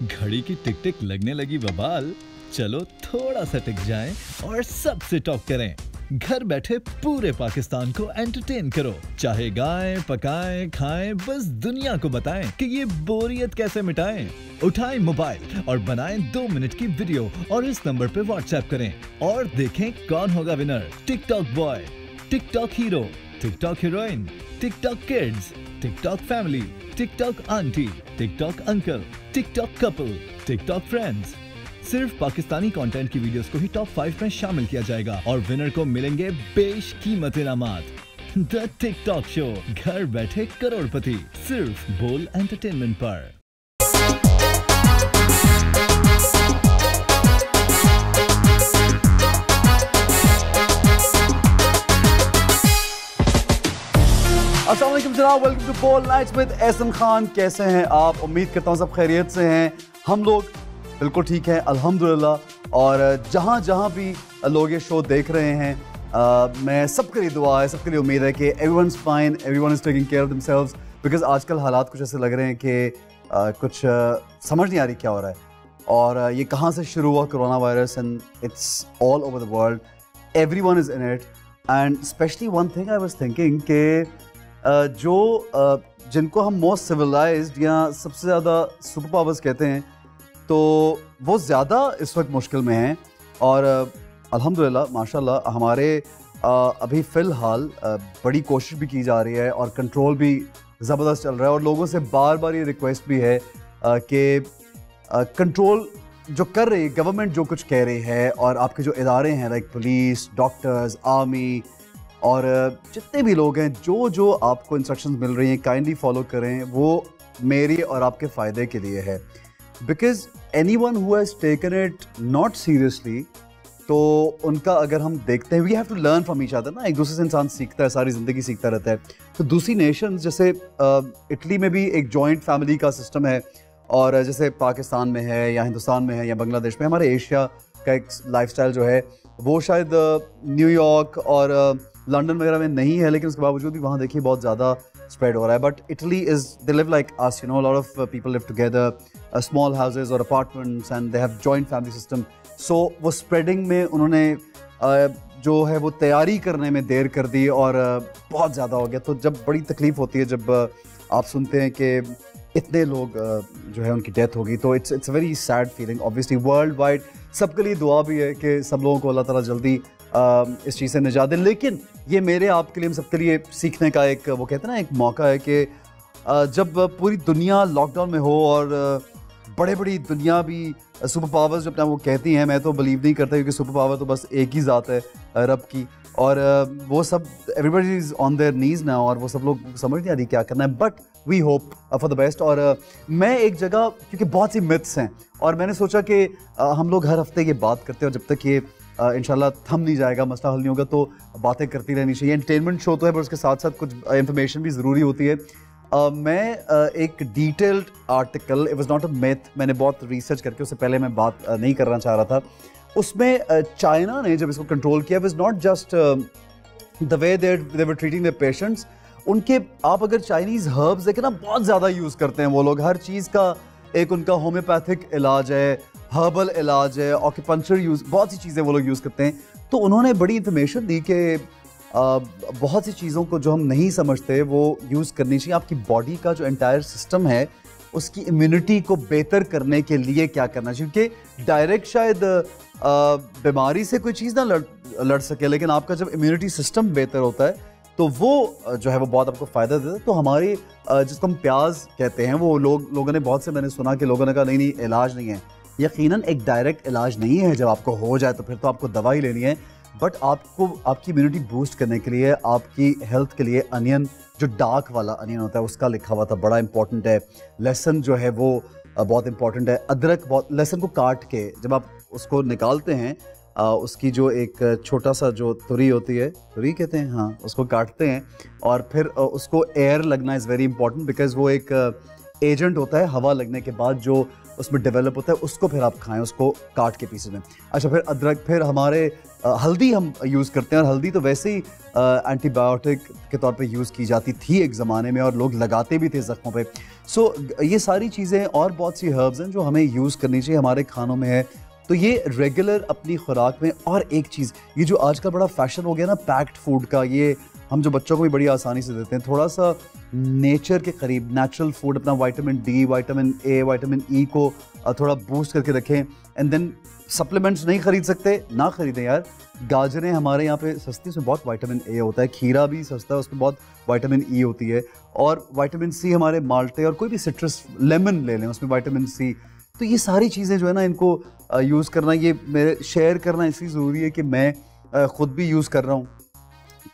घड़ी की टिक टिक लगने लगी बवाल, चलो थोड़ा सा टिक जाएं और सबसे टॉप करें। घर बैठे पूरे पाकिस्तान को एंटरटेन करो, चाहे गाएं, पकाएं, खाएं, बस दुनिया को बताएं कि ये बोरियत कैसे मिटाएं। उठाएं मोबाइल और बनाएं 2 मिनट की वीडियो और इस नंबर पे व्हाट्सएप करें और देखें कौन होगा winner. TikTok boy, TikTok hero, TikTok heroine, TikTok kids, TikTok family, TikTok aunty, TikTok uncle, TikTok couple, TikTok friends. सिर्फ पाकिस्तानी कंटेंट की वीडियोस को ही टॉप 5 में शामिल किया जाएगा और विनर को मिलेंगे बेशकीमत इनामात। द टिकटॉक शो, घर बैठे करोड़पति, सिर्फ बोल एंटरटेनमेंट पर। अस्सलाम वालेकुम जनाब, वेलकम टू बोल नाइट्स विद एहसन खान। कैसे हैं आप? उम्मीद करता हूँ सब खैरियत से हैं। हम लोग बिल्कुल ठीक हैं अल्हम्दुलिल्लाह। और जहाँ जहाँ भी लोग ये शो देख रहे हैं, मैं सबके लिए दुआ है, सबके लिए उम्मीद है कि everyone is fine, everyone is taking care of themselves. Because आजकल हालात कुछ ऐसे लग रहे हैं कि कुछ समझ नहीं आ रही क्या हो रहा है और ये कहाँ से शुरू हुआ corona virus, and it's all over the world, everyone is in it. And specially one thing I was thinking कि जिनको हम मोस्ट सिविलाइज्ड या सबसे ज़्यादा सुपर पावर्स कहते हैं, तो वो ज़्यादा इस वक्त मुश्किल में हैं। और अल्हम्दुलिल्लाह माशाल्लाह हमारे अभी फ़िलहाल बड़ी कोशिश भी की जा रही है और कंट्रोल भी ज़बरदस्त चल रहा है। और लोगों से बार बार ये रिक्वेस्ट भी है कि कंट्रोल जो कर रही है गवर्नमेंट, जो कुछ कह रही है, और आपके जो इदारे हैं लाइक पुलिस, डॉक्टर्स, आर्मी और जितने भी लोग हैं, जो आपको इंस्ट्रक्शंस मिल रही हैं काइंडली फॉलो करें। वो मेरी और आपके फ़ायदे के लिए है। Because anyone who has taken it not seriously, तो उनका अगर हम देखते हैं, we have to learn from each other ना। एक दूसरे से इंसान सीखता है, सारी ज़िंदगी सीखता रहता है। तो दूसरी नेशंस जैसे इटली में भी एक जॉइंट फैमिली का सिस्टम है, और जैसे पाकिस्तान में है या हिंदुस्तान में है या बांग्लादेश में, हमारे एशिया का एक लाइफस्टाइल जो है वो शायद न्यूयॉर्क और लंदन वगैरह में नहीं है, लेकिन उसके बावजूद भी वहाँ देखिए बहुत ज़्यादा स्प्रेड हो रहा है। But Italy is, they live like us, you know, lot of people live together, small houses और apartments, and they have joint family system. So वो स्प्रेडिंग में उन्होंने जो है वो तैयारी करने में देर कर दी और बहुत ज़्यादा हो गया। तो जब बड़ी तकलीफ़ होती है जब आप सुनते हैं कि इतने लोग जो है उनकी डेथ होगी, तो it's a very sad feeling. Obviously world wide सबके लिए दुआ भी है कि सब लोगों को अल्लाह ताला जल्दी इस चीज़ से निजात दे। लेकिन ये मेरे आपके लिए, हम सबके लिए सीखने का एक, वो कहते हैं ना, एक मौका है कि जब पूरी दुनिया लॉकडाउन में हो और बड़े बड़ी दुनिया भी सुपर पावर्स जो अपना वो कहती हैं, मैं तो बिलीव नहीं करता, क्योंकि सुपर पावर तो बस एक ही ज़ात है रब की, और वो सब एवरीबडी इज़ ऑन देयर नीज ना, और वो सब लोग समझ नहीं आ रही क्या करना है। But we hope for the best. और मैं एक जगह, क्योंकि बहुत सी मिथ्स हैं, और मैंने सोचा कि हम लोग हर हफ्ते ये बात करते हैं, और जब तक ये इंशाल्लाह थम नहीं जाएगा, मसला हल नहीं होगा, तो बातें करती रहनी चाहिए। एंटरटेनमेंट शो तो है, पर उसके साथ साथ कुछ इंफॉर्मेशन भी ज़रूरी होती है। मैं एक detailed article, it was not a myth, मैंने बहुत रिसर्च करके, उससे पहले मैं बात नहीं करना चाह रहा था। उसमें चाइना ने जब इसको कंट्रोल किया, was not just the way they were treating the patients. उनके, आप अगर चाइनीज़ हर्ब्स देखें ना, बहुत ज़्यादा यूज़ करते हैं वो लोग। हर चीज़ का एक उनका होम्योपैथिक इलाज है, हर्बल इलाज है, ऑक्यूपंक्चर यूज़, बहुत सी चीज़ें वो लोग यूज़ करते हैं। तो उन्होंने बड़ी इंफॉर्मेशन दी कि बहुत सी चीज़ों को जो हम नहीं समझते वो यूज़ करनी चाहिए। आपकी बॉडी का जो एंटायर सिस्टम है, उसकी इम्यूनिटी को बेहतर करने के लिए क्या करना चाहिए, क्योंकि डायरेक्ट शायद बीमारी से कोई चीज़ ना लड़ सके, लेकिन आपका जब इम्यूनिटी सिस्टम बेहतर होता है तो वो जो है वो बहुत आपको फ़ायदा देता है। तो हमारी जिसको हम प्याज कहते हैं, वो लोगों ने, बहुत से मैंने सुना कि लोगों ने कहा नहीं इलाज नहीं है। यकीनन एक डायरेक्ट इलाज नहीं है। जब आपको हो जाए तो फिर तो आपको दवा ही लेनी है, बट आपको आपकी इम्यूनिटी बूस्ट करने के लिए, आपकी हेल्थ के लिए अनियन, जो डार्क वाला अनियन होता है, उसका लिखा हुआ था, बड़ा इंपॉर्टेंट है। लहसुन जो है वो बहुत इंपॉर्टेंट है। अदरक, बहुत, लहसुन को काट के जब आप उसको निकालते हैं, उसकी जो एक छोटा सा जो तुरी होती है, तुरी कहते हैं, हाँ, उसको काटते हैं और फिर उसको एयर लगना इज़ वेरी इंपॉर्टेंट, बिकॉज वो एक एजेंट होता है हवा लगने के बाद जो उसमें डेवलप होता है, उसको फिर आप खाएं, उसको काट के पीसेस में। अच्छा, फिर अदरक, फिर हमारे हल्दी हम यूज़ करते हैं, और हल्दी तो वैसे ही एंटीबायोटिक के तौर पे यूज़ की जाती थी एक ज़माने में, और लोग लगाते भी थे ज़ख्मों पे। सो ये सारी चीज़ें और बहुत सी हर्ब्स हैं जो हमें यूज़ करनी चाहिए, हमारे खानों में है, तो ये रेगुलर अपनी खुराक में। और एक चीज़, ये जो आजकल बड़ा फैशन हो गया ना पैक्ड फूड का, ये हम जो बच्चों को भी बड़ी आसानी से देते हैं, थोड़ा सा नेचर के करीब नेचुरल फूड, अपना vitamin D, vitamin A, vitamin E को थोड़ा बूस्ट करके रखें। एंड देन सप्लीमेंट्स नहीं खरीद सकते, ना खरीदें यार। गाजरें हमारे यहाँ पे सस्ती, उसमें बहुत विटामिन ए होता है, खीरा भी सस्ता है, उसमें बहुत विटामिन ई होती है, और विटामिन सी हमारे माल्टे और कोई भी सिट्रस, लेमन ले लें, उसमें विटामिन सी। तो ये सारी चीज़ें जो है ना, इनको यूज़ करना, ये मेरे शेयर करना इसलिए ज़रूरी है कि मैं ख़ुद भी यूज़ कर रहा हूँ।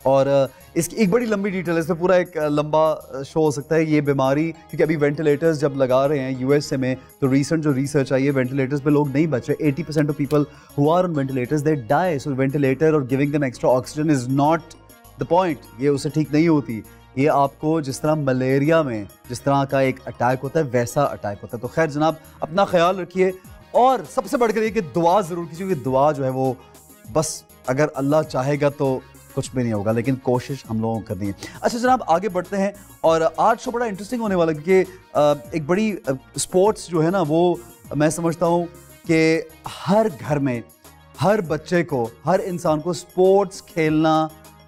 और इसकी एक बड़ी लंबी डिटेल है, इसमें पूरा एक लंबा शो हो सकता है। ये बीमारी, क्योंकि अभी वेंटिलेटर्स जब लगा रहे हैं यूएसए में, तो रिसेंट जो रिसर्च आई है, वेंटिलेटर्स पे लोग नहीं बच रहे। 80% of people who are on ventilators they die. So ventilator और giving them extra oxygen is not the point. ये उससे ठीक नहीं होती। ये आपको जिस तरह मलेरिया में जिस तरह का एक अटैक होता है, वैसा अटैक होता है। तो खैर जनाब, अपना ख्याल रखिए, और सबसे बढ़कर ये कि दुआ ज़रूर कीजिए, क्योंकि दुआ जो है वो बस अगर अल्लाह चाहेगा तो कुछ भी नहीं होगा, लेकिन कोशिश हम लोगों को करनी है। अच्छा जनाब, आगे बढ़ते हैं, और आज शो बड़ा इंटरेस्टिंग होने वाला है, क्योंकि एक बड़ी स्पोर्ट्स जो है ना, वो मैं समझता हूँ कि हर घर में, हर बच्चे को, हर इंसान को स्पोर्ट्स खेलना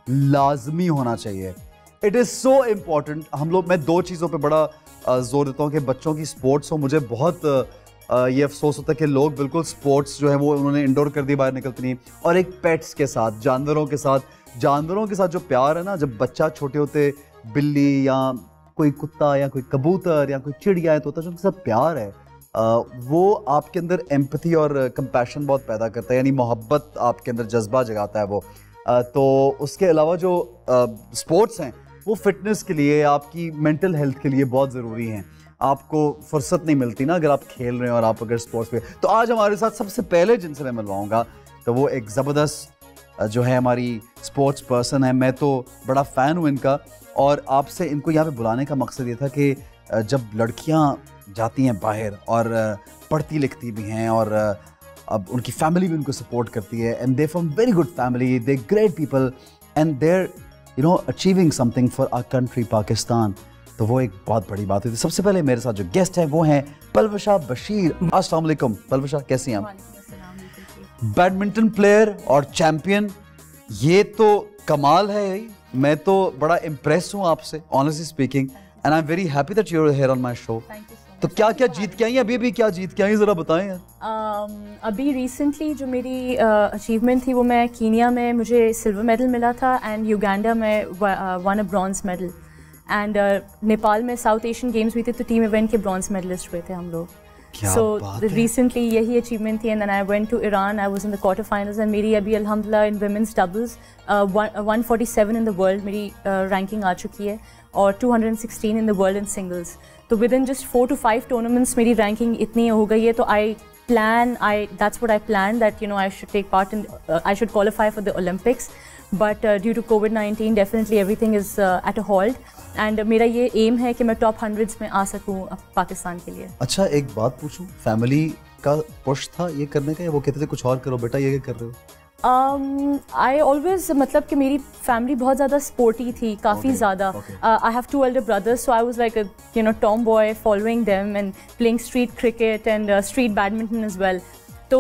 लाजमी होना चाहिए। It is so important. हम लोग, मैं दो चीज़ों पे बड़ा जोर देता हूँ कि बच्चों की स्पोर्ट्स हो। मुझे बहुत ये अफसोस होता है कि लोग बिल्कुल स्पोर्ट्स जो है वो उन्होंने इंडोर कर दी, बाहर निकलती नहीं। और एक पेट्स के साथ, जानवरों के साथ जो प्यार है ना, जब बच्चा छोटे होते बिल्ली या कोई कुत्ता या कोई कबूतर या कोई चिड़िया है, तोता, जो उनके साथ प्यार है, वो आपके अंदर एम्पैथी और कंपैशन बहुत पैदा करता है, यानी मोहब्बत आपके अंदर जज्बा जगाता है वो। तो उसके अलावा जो स्पोर्ट्स हैं वो फिटनेस के लिए, आपकी मेंटल हेल्थ के लिए बहुत ज़रूरी हैं। आपको फुर्सत नहीं मिलती ना अगर आप खेल रहे हैं और आप अगर स्पोर्ट्स पे। तो आज हमारे साथ सबसे पहले जिनसे मैं मिलवाऊंगा, तो वो एक ज़बरदस्त जो है हमारी स्पोर्ट्स पर्सन है। मैं तो बड़ा फ़ैन हूँ इनका, और आपसे इनको यहाँ पे बुलाने का मकसद ये था कि जब लड़कियाँ जाती हैं बाहर और पढ़ती लिखती भी हैं, और अब उनकी फैमिली भी उनको सपोर्ट करती है, and they from very good family, they great people, and they're achieving something for our country Pakistan, तो वो एक बहुत बड़ी बात हुई। सबसे पहले मेरे साथ जो गेस्ट हैं वो हैं पलवशा बशीर। अस्सलाम वालेकुम पलवशा, कैसी हैं आप? बैडमिंटन प्लेयर और चैंपियन, ये तो कमाल है। मैं तो बड़ा इम्प्रेस हूँ आपसे, honestly speaking, and I am very happy that you are here on my show. तो क्या क्या जीत के आई हैं? अभी क्या जीत के आई, जरा बताएं यार। अभी रिसेंटली जो मेरी अचीवमेंट थी वो मैं कीनिया में मुझे सिल्वर मेडल मिला था, एंड युगांडा में won a bronze medal, and Nepal में साउथ एशियन गेम्स हुई थी, तो टीम इवेंट के ब्रॉन्ज मेडलिस्ट हुए थे हम लोग। सो रिसेंटली यही अचीवमेंट थी, and then I went to Iran, I was in the quarter finals, and मेरी अभी अल्हम्दुलिल्लाह in women's doubles 147 in the world मेरी रैंकिंग आ चुकी है, और 216 in the world in singles. तो with in just 4 to 5 tournaments मेरी रैंकिंग इतनी हो गई है। तो that's what I planned, that I should take part in, I should qualify for the Olympics, but due to COVID-19 definitely everything is at a halt, and मेरा ये M है कि मैं टॉप 100s में आ सकूँ पाकिस्तान के लिए। अच्छा एक बात पूछूं, फैमिली का पुश था ये करने का, या वो कहते थे कुछ और करो बेटा, ये क्या कर रहे हो? आई ऑलवेज, मतलब कि मेरी फैमिली बहुत ज़्यादा स्पोर्टी थी, काफ़ी ज़्यादा। I have 2 elder brothers, so I was like a tomboy following them and playing street cricket and street badminton as well. तो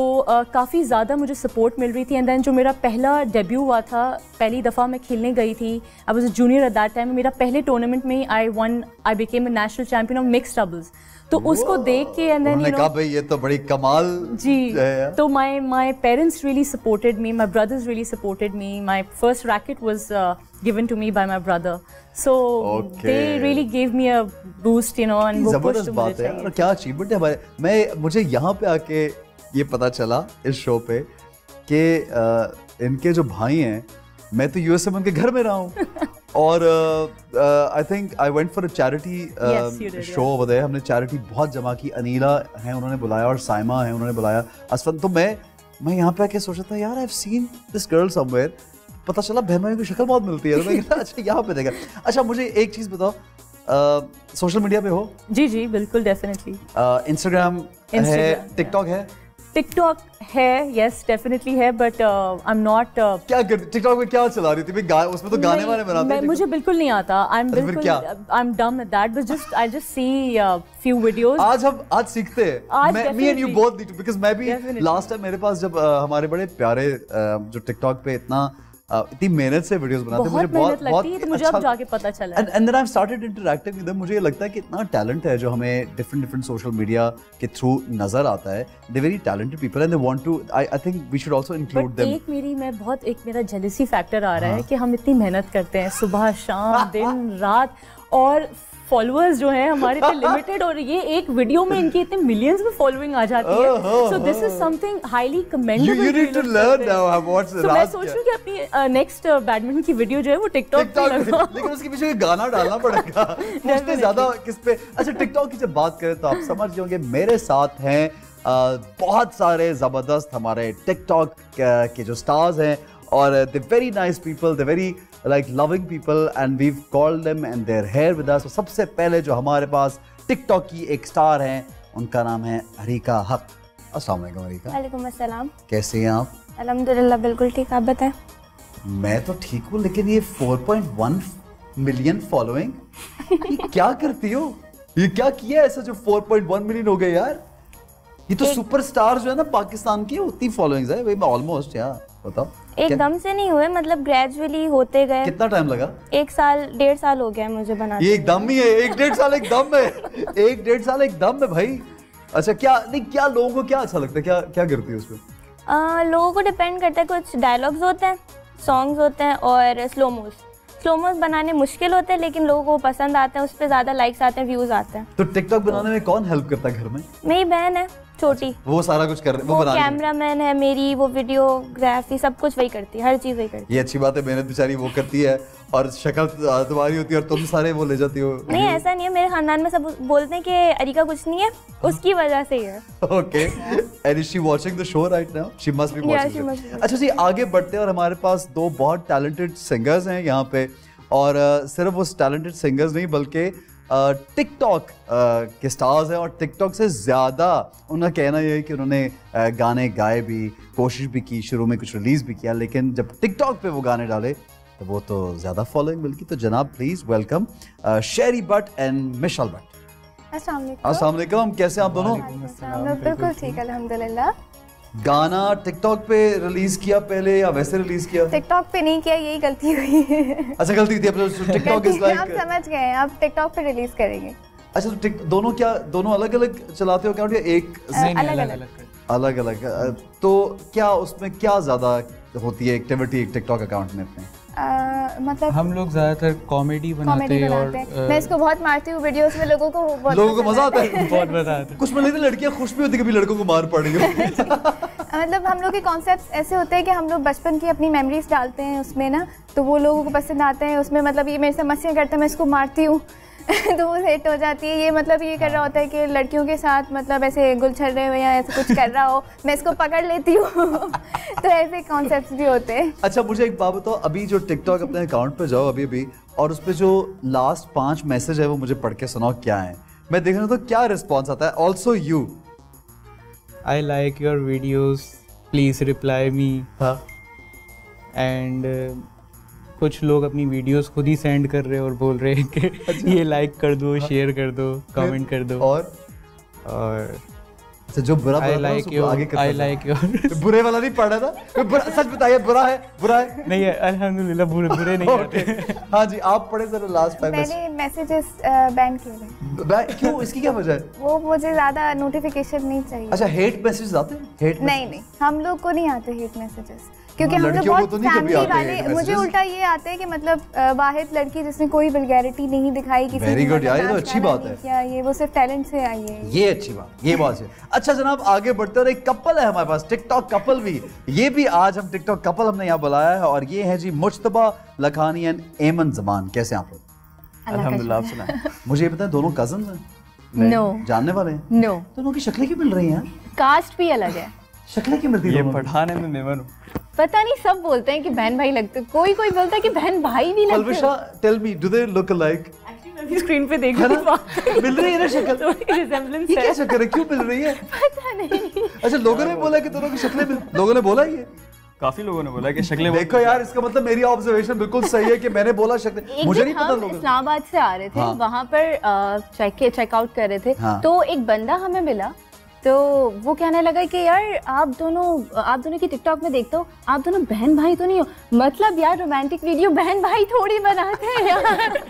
काफ़ी ज़्यादा मुझे सपोर्ट मिल रही थी। एंड देन जो मेरा पहला डेब्यू हुआ था, पहली दफ़ा मैं खेलने गई थी, I was a junior at that time, मेरा पहले टूर्नामेंट में I became a national champion of mixed doubles. तो उसको देख के एंड देन कहा भाई ये तो बड़ी कमाल जी है। तो my parents really supported me, my brothers really supported me, my first racket was given to me by my brother, so they really give me a boost, and वो पुश टू मुझे चाहिए। क्या अचीवमेंट है हमारे। मुझे यहाँ पे आके ये पता चला इस शो पे कि इनके जो भाई हैं, मैं तो यूएसए में उनके घर में रहा हूँ, और I think I went for a charity show over there. हमने चैरिटी बहुत जमा की, अनीला हैं उन्होंने बुलाया, और साइमा हैं उन्होंने बुलाया, असफन। तो मैं यहाँ पे आके सोचा था यार I have seen this girl somewhere, पता चला बहन भाई की शक्ल बहुत मिलती है, तो मैं कहा अच्छा यहाँ पे देखा। अच्छा मुझे एक चीज़ बताओ, सोशल मीडिया पे हो? जी जी बिल्कुल, डेफिनेटली। इंस्टाग्राम है, टिकटॉक है? टिकटॉक है, यस डेफिनेटली है, बट आई एम नॉट। क्या करती टिकटॉक में, क्या चला रही थी भाई? उसमें तो गाने वाने बनाते हैं। मुझे बिल्कुल नहीं आता, आई एम बिल्कुल, I am dumb at that, but just I just see few videos. आज सीखते हैं, me and you both need to, because मैं भी लास्ट टाइम मेरे पास जब हमारे बड़े प्यारे जो टिकटॉक पे इतनी मेहनत से वीडियोस बनाते हैं, मुझे बहुत लगती है, तो मुझे अब जाके पता चला। And then I started interacting with them. मुझे ये लगता है कि इतना टैलेंट है जो हमें डिफरेंट सोशल मीडिया के थ्रू नजर आता है। They very talented people and they want to, I think we should also include them. एक मेरा जेलसी फैक्टर आ रहा है कि हम इतनी मेहनत करते हैं सुबह शाम दिन रात, और फॉलोअर्स जो हैं हमारे इतने लिमिटेड, और ये एक वीडियो में इनकी इतने मिलियंस में फॉलोइंग आ जाती है। So this is something highly commendable. You need to learn now what's Raj. मैं सोच रही हूं कि अपनी नेक्स्ट बैडमिंटन की वीडियो जो है वो टिकटॉक पे लगाऊं, लेकिन उसके पीछे गाना डालना पड़ेगा। उससे ज्यादा किस पे? अच्छा, टिकटॉक की जब बात करें तो आप समझ जाओगे मेरे साथ हैं बहुत सारे जबरदस्त हमारे टिकटॉक के जो स्टार्स हैं, और they're very nice people, they're very like loving people, and we've called them and they're here with us. तो सबसे पहले जो हमारे पास टिकटॉक की एक स्टार हैं, उनका नाम है अरीका हक। अस्सलाम वालेकुम अरीका। वालेकुम अस्सलाम। कैसे हैं आप? अल्हम्दुलिल्लाह बिल्कुल ठीक, आप बताएं। मैं तो ठीक हूँ, लेकिन ये 4.1 मिलियन फॉलोइंग, ये क्या करती हो? ये क्या किया ऐसा जो 4.1 मिलियन हो गए यार? ये तो सुपरस्टार जो है ना पाकिस्तान की, उतनी फॉलोइंग्स है भाई ऑलमोस्ट। यार बताओ। एकदम से नहीं हुए, मतलब ग्रेजुअली होते गए। कितना टाइम लगा? 1 साल 1.5 साल हो गया है मुझे बनाते। ये एकदम ही है, 1-1.5 साल एकदम है, 1-1.5 साल एकदम है भाई। अच्छा, क्या लोगों को क्या अच्छा लगता है, क्या करती है उसमें? लोगों को डिपेंड करता है, कुछ डायलॉग्स होते हैं, सॉन्ग्स होते हैं, और स्लोमोस बनाने मुश्किल होते हैं, लेकिन लोगों को पसंद आते हैं, उस पर ज़्यादा लाइक्स आते हैं, व्यूज आते हैं। तो टिकटॉक बनाने में कौन हेल्प करता है घर में? मेरी बहन है छोटी, वो सारा कुछ कर रही है, वो कैमरामैन है मेरी, वो वीडियोग्राफी सब कुछ वही करती है, हर चीज़ वही करती है। ये अच्छी बात है, मेहनत बेचारी वो करती है, और शक्ल तुम्हारी होती है और तुम सारे वो ले जाती हो। नहीं ऐसा नहीं है, मेरे खानदान में सब बोलते हैं कि अरीका कुछ नहीं है, उसकी वजह से ही है। Okay, and is she watching the show right now? She must be watching. अच्छा जी, आगे बढ़ते हैं, और हमारे पास 2 बहुत टैलेंटेड सिंगर्स हैं यहाँ पे, और सिर्फ उस टैलेंटेड सिंगर्स नहीं बल्कि टिकटॉक के स्टार्स हैं, और टिकटॉक से ज़्यादा उनका कहना यह है कि उन्होंने गाने गाए भी, कोशिश भी की, शुरू में कुछ रिलीज़ भी किया, लेकिन जब टिकटॉक पे वो गाने डाले तो वो तो ज़्यादा फॉलोइंग मिल गई। तो जनाब please welcome Sheri but and Michel but. अस्सलाम वालेकुम, कैसे आप दोनों? बिल्कुल ठीक, अल्हम्दुलिल्लाह। गाना टिकटॉक पे रिलीज किया पहले या वैसे रिलीज किया? टिकटॉक पे नहीं किया, यही गलती हुई है। अच्छा, गलती थी। टिकटॉक इज लाइक, आप समझ गए, आप टिकटॉक पे रिलीज करेंगे। अच्छा, तो दोनों अलग अलग चलाते हो अकाउंट या एक? अलग अलग। तो क्या उसमें क्या ज्यादा होती है एक्टिविटी टिकटॉक अकाउंट में अपने? मतलब हम लोग ज्यादातर कॉमेडी बनाते हैं, और मैं इसको बहुत मारती हूँ वीडियोस में, लोगों को मजा आता है। बहुत मजा आता है। कुछ में लेकिन लड़कियां खुश भी होती, कभी लड़कों को मार पड़ी हो। मतलब हम लोग के कॉन्सेप्ट्स ऐसे होते हैं कि हम लोग बचपन की अपनी मेमोरीज डालते हैं उसमें ना, तो वो लोगों को पसंद आते हैं उसमें। मतलब ये मेरे से मस्तियाँ करता है, मैं इसको मारती हूँ तो वो हिट हो जाती है। ये मतलब ये कर रहा होता है कि लड़कियों के साथ मतलब ऐसे गुलछर्रे हुए या ऐसे कुछ कर रहा हो, मैं इसको पकड़ लेती हूँ। तो ऐसे कॉन्सेप्ट्स भी होते हैं। अच्छा, मुझे एक बात बताओ, अभी जो टिकटॉक अपने अकाउंट पे जाओ अभी, और उस पर जो लास्ट 5 मैसेज है वो मुझे पढ़ के सुनाओ, क्या है? मैं देख रहा हूँ तो क्या रिस्पॉन्स आता है? Also you, I like your videos, please reply me. And कुछ लोग अपनी वीडियोस खुद ही सेंड कर रहे हैं और बोल रहे हैं कि ये लाइक कर दो, शेयर कर दो, कमेंट कर दो। और अच्छा, जो बुरा आई लाइक योर बुरे वाला नहीं पढ़ रहा था, सच बताइए, बुरा है? नहीं है, अल्हम्दुलिल्लाह बुरे नहीं आते। हाँ जी, आप पढ़े जरा लास्ट 5 मैंने मैसेजेस बैन किए हैं। क्यों, इसकी क्या वजह है? वो मुझे ज्यादा नोटिफिकेशन नहीं चाहिए। अच्छा, हेट मैसेजेस आते हैं? नहीं, हम लोग को नहीं आते हेट मैसेजेस, क्योंकि हम लोग बहुत तो फैमिली वाले। मुझे उल्टा ये आते हैं कि मतलब वाहिद लड़की जिसने कोई वल्गैरिटी नहीं दिखाई किसी। वेरी गुड यार, ये तो अच्छी बात है। क्या ये वो सिर्फ टैलेंट से आई है, ये अच्छी बात, ये बात है। अच्छा जनाब, आगे बढ़ते, और एक कपल है हमारे पास, टिकटॉक कपल भी। ये भी आज हम टिकटॉक कपल हमने यहाँ बुलाया है, और ये है जी मुज्तबा लखानी एंड एमन जमान। कैसे आप लोग? अल्हम्दुलिल्लाह, आप सुनाएं। मुझे ये पता है, दोनों कजन्स हैं? नो, जानने वाले हैं? नो, दोनों की शक्लें क्यों मिल रही हैं? कास्ट भी अलग है, शक्लें क्यों मिलती हैं? ये पठान है, मैं मेमन हूँ। पता नहीं, सब बोलते हैं कि बहन भाई लगते, कोई बोलता है कि बहन भाई भी लगते। Alvisha, tell me, do they look alike? Actually, screen पे देख है रही ना? मिल रही है ना शक्ल? थोड़ी रिजेम्बलेंस ये क्या है। चक्कर है, क्यों मिल रही है? पता नहीं। अच्छा, लोगों ने बोला कि दोनों की शक्लें लोगों ने बोला ये? काफी लोगों ने बोला कि शक्लें देखो यार, इसका मतलब मेरी ऑब्जर्वेशन बिल्कुल सही है कि मैंने बोला शक्ल, एक मुझे दिन नहीं पता हम लोगों ने। इस्लामाबाद से आ रहे थे, हाँ। वहाँ पर चेकआउट कर रहे थे, हाँ। तो एक बंदा हमें मिला, तो वो कहने लगा कि यार आप दोनों की टिकटॉक में देखता हूँ, आप दोनों बहन भाई तो नहीं हो। मतलब यार रोमांटिक वीडियो बहन भाई थोड़ी बनाते हैं यार।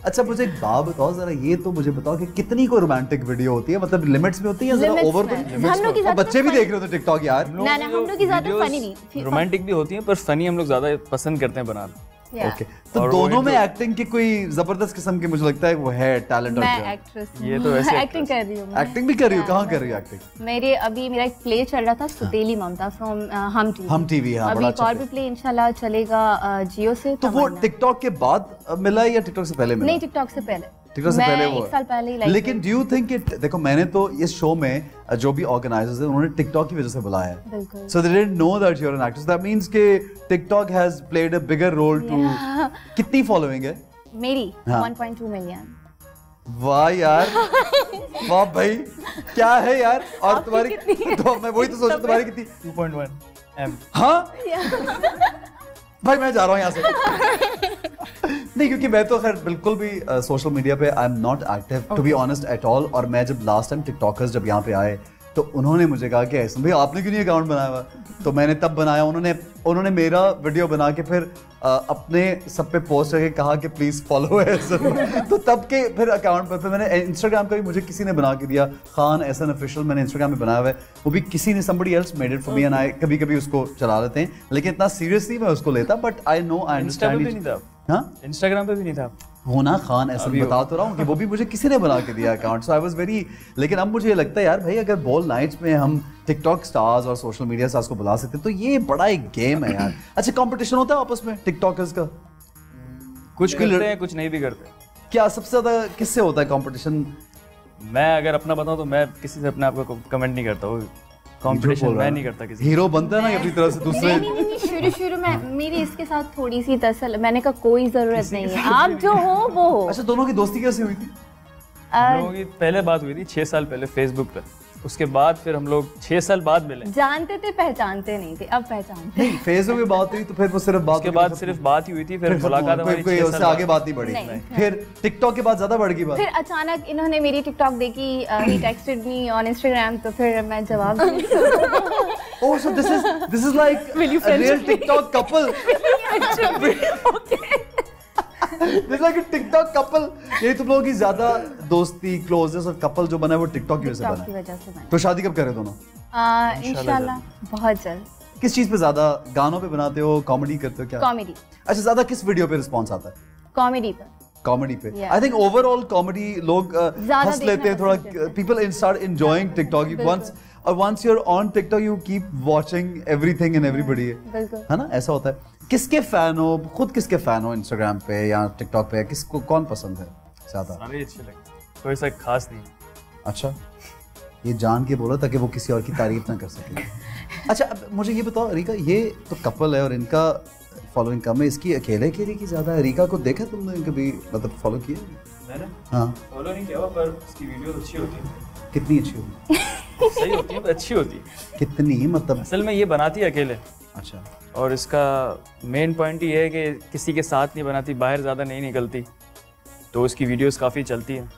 अच्छा, मुझे एक बात बताओ जरा, ये तो मुझे बताओ कि कितनी कोई रोमांटिक वीडियो होती है, मतलब लिमिट्स में होती है या जरा Limits ओवर तो में। नहीं? हम लोग की और ज्यादा बच्चे भी फन- देख रहे होते टिकटॉक यार। ना हम लोग की ज्यादा फनी नहीं। रोमांटिक भी होती हैं पर फनी हम लोग ज्यादा पसंद करते हैं बनाना। ओके, तो और दोनों वो में जो- एक्टिंग की कोई जबरदस्त किस्म की मुझे लगता है वो है टैलेंट। मैं एक्ट्रेस ये तो वैसे एक्टिंग कर रही हूँ। एक्टिंग भी कर रही हो? कहाँ कर रही हो एक्टिंग? मेरा एक प्ले चल रहा था, सुतेली ममता फ्रॉम हम टीवी। हम टीवी, हाँ, अभी बड़ा एक अच्छा और play। भी प्ले इंशाल्लाह चलेगा जियो से। तो वो तमन्ना। टिकटॉक के बाद मिला है या टिकटॉक से पहले मिला? नहीं, टिकटॉक से पहले। टिकटॉक से मैं पहले वो एक साल पहले ही like लेकिन डू यू थिंक कि देखो, मैंने तो इस शो में जो भी ऑर्गेनाइजर्स हैं उन्होंने टिकटॉक की वजह से बुलाया है, बिल्कुल। So they didn't know that you are an actor, that means कि TikTok has played a bigger role too. कितनी फॉलोइंग है मेरी हाँ। 1.2 मिलियन। वाह यार, वाह भाई, क्या है यार। और तुम्हारी तो मैं वही तो सोच रहा हूं, तुम्हारी कितनी? 2.1 M। हाँ भाई, मैं जा रहा हूँ यहाँ से। नहीं, क्योंकि मैं तो खैर बिल्कुल भी सोशल मीडिया पे I am not active to be honest at all. और मैं जब लास्ट टाइम टिकटॉकर्स जब यहाँ पे आए तो उन्होंने मुझे कहा कि ऐसा भाई आपने क्यों नहीं अकाउंट बनाया हुआ? तो मैंने तब बनाया, उन्होंने मेरा वीडियो बना के फिर अपने सब पे पोस्ट करके कहा कि प्लीज फॉलो ऐसा। तो तब के फिर अकाउंट पर फिर मैंने इंस्टाग्राम का भी मुझे किसी ने बना के दिया, खान एहसन ऑफिशियल, मैंने इंस्टाग्राम में बनाया हुआ है, वो भी किसी ने, somebody else made it for me and I कभी कभी उसको चला लेते हैं, लेकिन इतना सीरियसली मैं उसको लेता, but I know I Insta पे भी अंडरस्टैंड। नहीं था, हाँ, इंस्टाग्राम पे भी नहीं था। होना खान ऐसा बता तो रहा हूँ कि वो भी मुझे किसी ने बना के दिया account, so I was very. लेकिन अब मुझे लगता है यार भाई, अगर बॉल नाइट्स में हम टिकटॉक स्टार्स और सोशल मीडिया स्टार्स को बुला सकते हैं तो ये बड़ा एक गेम है यार। अच्छा, कंपटीशन होता है आपस में टिकटॉकर्स का? कुछ करते हैं, कुछ नहीं भी करते। क्या सबसे ज्यादा किससे होता है कंपटीशन? मैं अगर अपना बताऊं तो मैं किसी से अपने आप को कमेंट नहीं करता हूँ। कंपटीशन मैं नहीं करता किसी से। हीरो बनता है ना अपनी तरफ से दूसरे। नहीं, शुरू में मेरी इसके साथ थोड़ी सी तसल, मैंने कहा कोई जरूरत नहीं है, आप जो हो वो हो। अच्छा, दोनों की दोस्ती कैसे हुई थी? हम लोगों की पहले बात हुई थी 6 साल पहले फेसबुक पर, उसके बाद फिर हम लोग 6 साल बाद मिले। जानते थे, पहचानते नहीं थे, अब पहचानते। नहीं, फेसबुक में बात हुई तो फिर वो सिर्फ बात उसके हुई, बाद तो सिर्फ बात ही हुई थी, फिर फिर मुलाकात खत्म, हमारी कोई 6 उससे साल आगे बाद। बात नहीं बढ़ी। नहीं। फिर टिकटॉक के बाद ज्यादा बढ़ गई बात। फिर अचानक इन्होंने मेरी टिकटॉक देखी, ही टेक्स्टेड मी ऑन इंस्टाग्राम, तो फिर मैं जवाब दी। Oh, so this is like a real TikTok couple. This is like a TikTok couple. ये तुम लोगों की ज्यादा दोस्ती, क्लोजनेस और कपल जो बना है वो टिकटॉक की वजह से टिकटॉक बना की है। वजह से बना। तो शादी कब करे दोनों? इंशाल्लाह बहुत जल्द। किस चीज पे ज्यादा, गानों पे बनाते हो, कॉमेडी करते हो क्या? कॉमेडी। अच्छा, ज्यादा किस वीडियो पे रिस्पॉन्स आता है? कॉमेडी पर। कॉमेडी पे। Yeah. I think overall comedy लोग ज्यादा हंस लेते हैं देखना थोड़ा, पसंद करते हैं। People start enjoying TikTok once you're on TikTok you keep watching everything and everybody बिल्कुल। है ना, ऐसा होता है। किसके फैन हो खुद, किसके फैन हो इंस्टाग्राम पे या टिकटॉक पे, किसको कौन पसंद है ज्यादा? सारे अच्छे लगते हैं, कोई ऐसा खास नहीं। अच्छा, ये जान के बोला ताकि वो किसी और की तारीफ ना कर सके। अच्छा, अब मुझे ये बताओ रीका, ये तो कपल है और इनका फॉलोइंग कम है, इसकी अकेले अकेले की ज्यादा है? रीका को देखा तुमने कभी, मतलब फॉलो किया? मैंने हाँ, फॉलो नहीं किया हुआ, पर उसकी वीडियो अच्छी होती है। कितनी अच्छी होगी? सही होती है पर अच्छी होती है। कितनी मतलब? असल में ये बनाती है अकेले, अच्छा, और इसका मेन पॉइंट ये है कि किसी के साथ नहीं बनाती, बाहर ज़्यादा नहीं निकलती, तो उसकी वीडियोस काफ़ी चलती हैं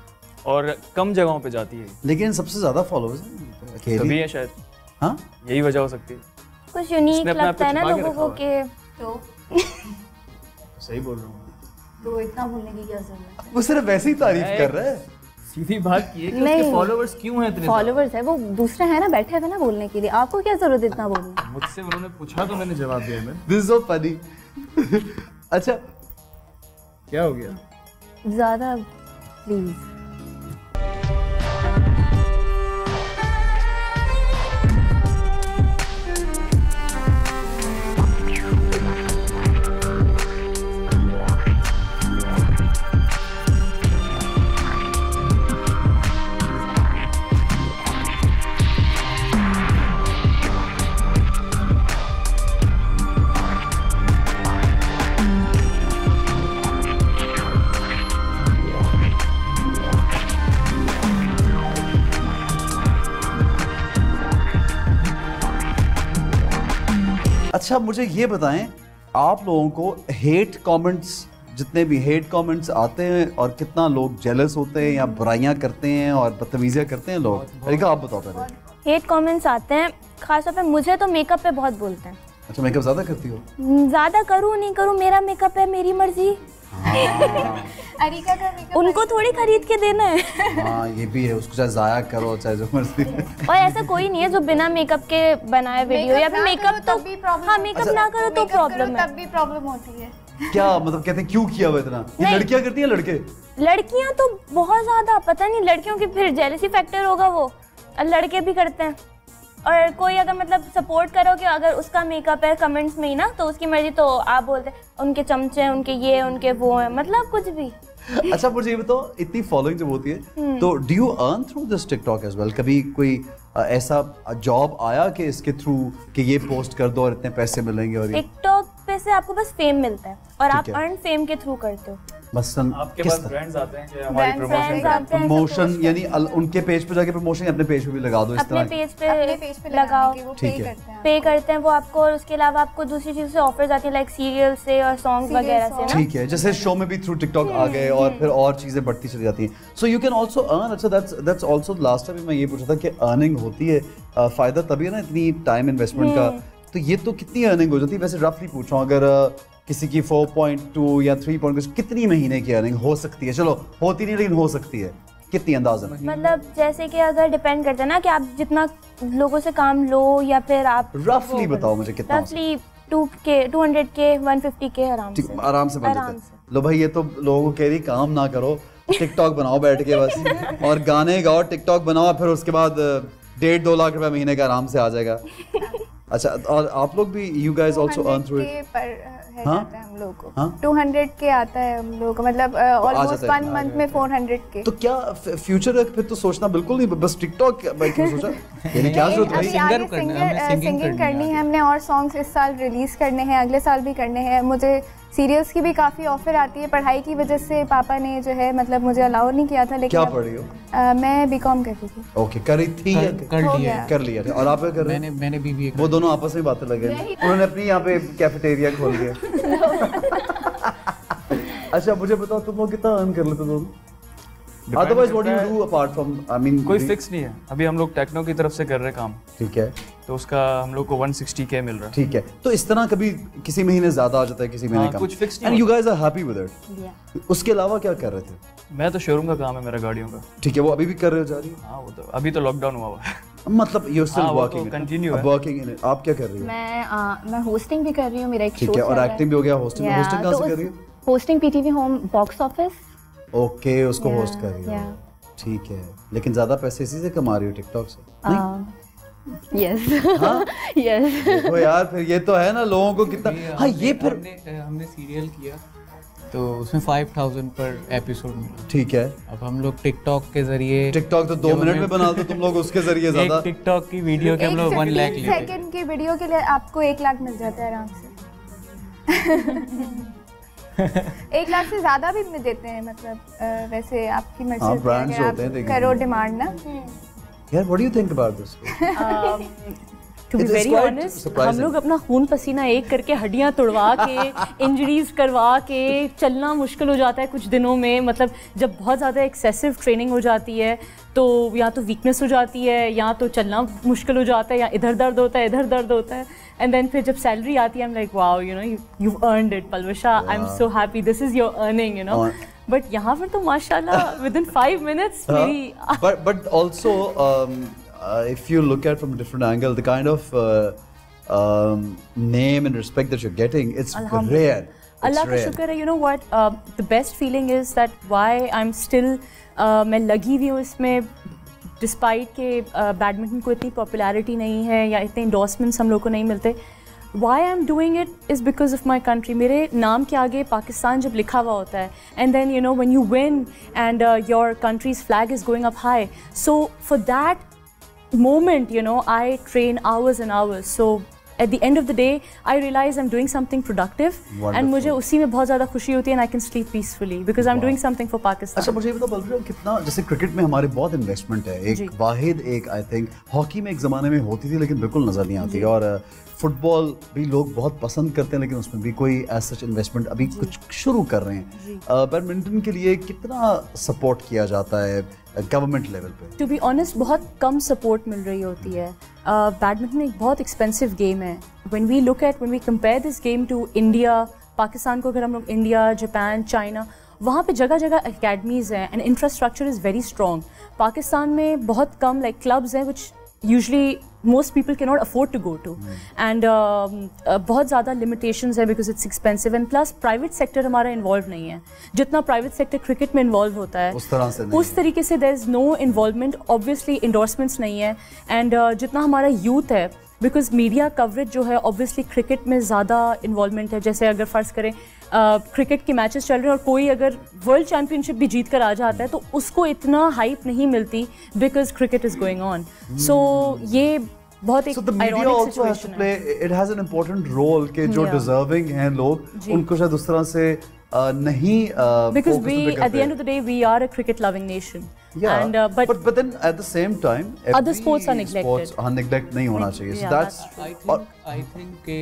और कम जगहों पे जाती है। लेकिन सबसे ज्यादा फॉलोअर्स हैं कभी अकेले। है शायद, हाँ, यही वजह हो सकती है। कुछ यूनिक उसने अपने आप लगता को है ना छुपा के लोगों रखा को कि तो सही बोल रहा हूँ। तो इतना बोलने की क्या जरूरत है? वो सिर्फ वैसे ही तारीफ कर रहा है। सीधी बात की है कि नहीं। उसके फॉलोअर्स क्यों हैं इतने फॉलोवर्स है, वो दूसरे है ना, बैठे हुए ना बोलने के लिए, आपको क्या जरूरत है इतना बोलने? ज़्यादा? मुझसे उन्होंने पूछा तो मैंने जवाब दिया। मैं दिस इज सो फनी। अच्छा, क्या हो गया? ज्यादा प्लीज। अच्छा मुझे ये बताएं, आप लोगों को हेट कमेंट्स, जितने भी हेट कमेंट्स आते हैं, और कितना लोग जेलस होते हैं या बुराइयां करते हैं और बदतमीजियां करते हैं लोग? अरिका आप बताओ पहले। हेट कमेंट्स आते हैं, खासतौर पे मुझे तो मेकअप पे बहुत बोलते हैं। अच्छा मेकअप ज्यादा करती हो? ज्यादा करूँ नहीं करूँ, मेरा मेकअप है, मेरी मर्जी। अरिका का मेकअप उनको थोड़ी खरीद के देना है। हाँ ये भी है, उसको चाहे जाया करो चाहे जो मर्जी। और ऐसा कोई नहीं है जो बिना मेकअप के बनाए वीडियो, या फिर मेकअप तो हाँ मेकअप ना करो तो प्रॉब्लम है, तब भी प्रॉब्लम होती है। क्या मतलब कहते हैं क्यों किया हुआ इतना? ये लड़कियां करती हैं लड़के? लड़कियां तो बहुत ज्यादा, पता नहीं लड़कियों की फिर जेलसी फैक्टर होगा वो, और लड़के भी करते हैं। और कोई अगर मतलब सपोर्ट करो कि अगर उसका मेकअप है कमेंट्स में ही ना, तो उसकी मर्जी, तो आप बोलते हैं उनके चमचे हैं, उनके ये उनके वो हैं, मतलब कुछ भी। अच्छा मुझे ये बताओ, इतनी फॉलोइंग जब होती है तो do you earn through this TikTok as well? कभी कोई ऐसा जॉब आया कि इसके थ्रू कि ये पोस्ट कर दो और इतने पैसे मिलेंगे? और टिकटॉक पे से आपको बस फेम मिलता है और आप ठीक है। अर्न फेम के थ्रू करते हो। मसलन आपके किस पास तरह? ब्रांड्स आते हैं कि हमारी Brands प्रमोशन आते हैं, प्रमोशन यानी उनके पेज पे जाके प्रमोशन अपने पेज पे भी लगा दो, इस अपने तरह? पेज पे लगाओ, लगाने के वो ठीक पे है। करते हैं। पे करते हैं वो आपको, और उसके अलावा आपको दूसरी चीज़ से ऑफर्स आती हैं, लाइक सीरियल से और सॉन्ग Serial वगैरह से ना। ठीक है, जैसे शो में भी थ्रू टिकटॉक आ गए और फिर और चीजें बढ़ती चली जाती हैं। So you can also earn. अच्छा दैट्स आल्सो लास्ट टाइम मैं ये पूछा था कि अर्निंग होती है, फायदा तभी है ना इतनी टाइम इन्वेस्टमेंट का। तो ये तो कितनी अर्निंग हो जाती है वैसे रफली पूछ रहा हूँ? अगर किसी की 4.2 या 3 कुछ कितनी महीने की अर्निंग हो सकती है? चलो होती नहीं लेकिन हो सकती है, कितनी अंदाज़न? मतलब जैसे कि अगर डिपेंड करता है ना कि आप जितना लोगों से काम लो, या फिर आप रफली बताओ मुझे कितना हो सकता है? रफली 2K 200K 150K आराम ठीक, से। आराम से बन जाता आराम है। से। लो भाई ये तो लोगों को कह रही काम ना करो, टिकटॉक बनाओ बैठ के बस और गाने गाओ, टिकटॉक बनाओ, फिर उसके बाद 1.5-2 लाख रुपए महीने का आराम से आ जाएगा। अच्छा और आप लोग भी, you guys also earn through it? 200K पर है हाँ? जाता है हम लोग को। हाँ? 200K आता है हम लोग को, मतलब ऑलमोस्ट जाता है। 1 मंथ में 400K। तो क्या फ्यूचर है फिर तो सोचना बिल्कुल नहीं, बस टिकटॉक भाई क्यों सोचा? यानी क्या जरूरत अभी भाई? आगे करना है, हमें singing सिंगिंग करनी करनी है है हमने, और सॉन्ग्स इस साल रिलीज करने हैं, अगले साल भी करने हैं। मुझे सीरियल्स की भी काफ़ी ऑफर आती है, पढ़ाई की वजह से पापा ने जो है मतलब मुझे अलाउ नहीं किया था, लेकिन क्या अब, पढ़ रही हो? मैं बीकॉम कर रही थी। ओके कर रही थी या कर हो लिया गया। कर लिया था? और आप क्या कर रहे हैं? मैंने भी वो दोनों आपस में बातें लगे हैं। उन्होंने अपनी यहाँ पे कैफेटेरिया खोल दिया। अच्छा मुझे बताओ तुम लोग कितना अर्न कर लेते हो दोनों? Otherwise what do you do apart from, I mean कोई फिक्स नहीं है। अभी हम लोग टेक्नो की तरफ से कर रहे हैं काम, ठीक है तो उसका हम लोग को 160K मिल रहा है। ठीक है। तो इस तरह कभी किसी महीने ज्यादा आ जाता है, किसी महीने हाँ, कम, कुछ fix नहीं and you guys are happy with it. उसके अलावा क्या कर रहे थे? मैं तो शोरूम का काम है मेरा, गाड़ियों का। ठीक है, वो अभी भी कर रहे हो? जा रही हाँ वो तो अभी तो लॉकडाउन हुआ हुआ है। है मतलब यू आर स्टिल हाँ, वो तो वर्किंग continue है। Working in it. आप क्या कर रही हो? मैं होस्टिंग भी कर रही हूँ, मेरा एक ठीक है, और एक्टिंग भी हो गया, होस्टिंग में होस्टिंग कहाँ से कर रही हो? Hosting PTV home box office. Okay उसको होस्ट कर रही हो, yeah. ठीक है। लेकिन ज्यादा पैसे इसी से कमा रही हो टिकटॉक से? नहीं यस हाँ? यस देखो यार फिर ये तो है ना लोगों को कितना, हाँ ये फिर हमने सीरियल किया तो उसमें 5000 पर एपिसोड मिला। ठीक है। अब हम लोग टिकटॉक के जरिए, टिकटॉक तो 2 मिनट में बना दो तुम लोग, उसके जरिए ज्यादा। एक टिकटॉक की वीडियो के हम लोग 1 लाख लेते हैं। सेकंड की वीडियो के लिए आपको 1 लाख मिल जाता है आराम से। 1 लाख से ज्यादा भी मिल देते हैं, मतलब वैसे आपकी मर्जी हाँ, होती है, brands अगर होते हैं, आप देखिए। करो डिमांड ना। यार what do you think about this? To be It is very quite honest, हम surprising. लोग अपना खून पसीना एक करके हड्डियां तोड़वा के इंजरीज करवा के चलना मुश्किल हो जाता है कुछ दिनों में। मतलब जब बहुत ज़्यादा एक्सेसिव ट्रेनिंग हो जाती है तो या तो वीकनेस हो जाती है, या तो चलना मुश्किल हो जाता है, या इधर दर्द होता है, इधर दर्द होता है। एंड देन फिर जब सैलरी आती है, I am like wow, you know you earned it Palwasha, I am so happy, this is your earning, you know. But यहाँ पर तो माशाल्लाह विद इन 5 minutes मेरी but also if you look at from a different angle, the kind of name and respect that you're getting, it's rare. अल्लाह का शुक्र है, you know what, the best feeling is that why I am still, मैं लगी हुई हूँ इसमें despite के badminton को इतनी पॉपुलैरिटी नहीं है या इतने इंडोर्समेंट्स हम लोग को नहीं मिलते। Why I'm doing it is because of my country. मेरे नाम के आगे पाकिस्तान जब लिखा हुआ होता है, and then you know when you win and your country's flag is going up high, so for that moment, you know, I train hours and hours. So at the end of the day I realize I'm doing something productive and मुझे उसी में बहुत ज़्यादा खुशी होती है and I can sleep peacefully because I'm doing something for Pakistan. अच्छा मुझे ये बताओ बलबीर, कितना जैसे क्रिकेट में हमारे बहुत इन्वेस्टमेंट है, एक वाहिद एक आई थिंक हॉकी में एक ज़माने में होती थी लेकिन बिल्कुल नज़र नहीं आती, और फुटबॉल भी लोग बहुत पसंद करते हैं लेकिन उसमें भी कोई ऐसा सच इन्वेस्टमेंट अभी कुछ शुरू कर रहे हैं. बैडमिंटन के लिए कितना सपोर्ट किया जाता है गवर्नमेंट लेवल पे? टू बी ऑनेस्ट बहुत कम सपोर्ट मिल रही होती है. बैडमिंटन एक बहुत एक्सपेंसिव गेम है. When we compare this game to India, Pakistan को अगर हम लोग इंडिया, जापान, चाइना, वहाँ पे जगह जगह अकेडमीज़ हैं and infrastructure is very strong. Pakistan में बहुत कम लाइक क्लब्स हैं which usually most people cannot afford to go to and बहुत ज़्यादा limitations है because it's expensive and plus private sector हमारा involved नहीं है. जितना private sector cricket में involved होता है उस तरह से नहीं, उस तरीके से there is no involvement, obviously endorsements नहीं है and जितना हमारा youth है because media coverage जो है obviously cricket में ज़्यादा involvement है. जैसे अगर फ़र्ज़ करें क्रिकेट के मैचेस चल रहे हैं और कोई अगर वर्ल्ड चैम्पियनशिप भी जीत कर आ जाता है तो उसको इतना हाइप नहीं मिलती because cricket is going on. So ये बहुत एक आयरॉनिक सिचुएशन है. It has an important role कि जो डिजर्विंग हैं लोग उनको शायद उस तरह से नहीं because we at the end of the day we are a cricket loving nation. Yeah, and but then at the same time other sports are neglected. neglect नहीं होना चाहिए. So that's I think कि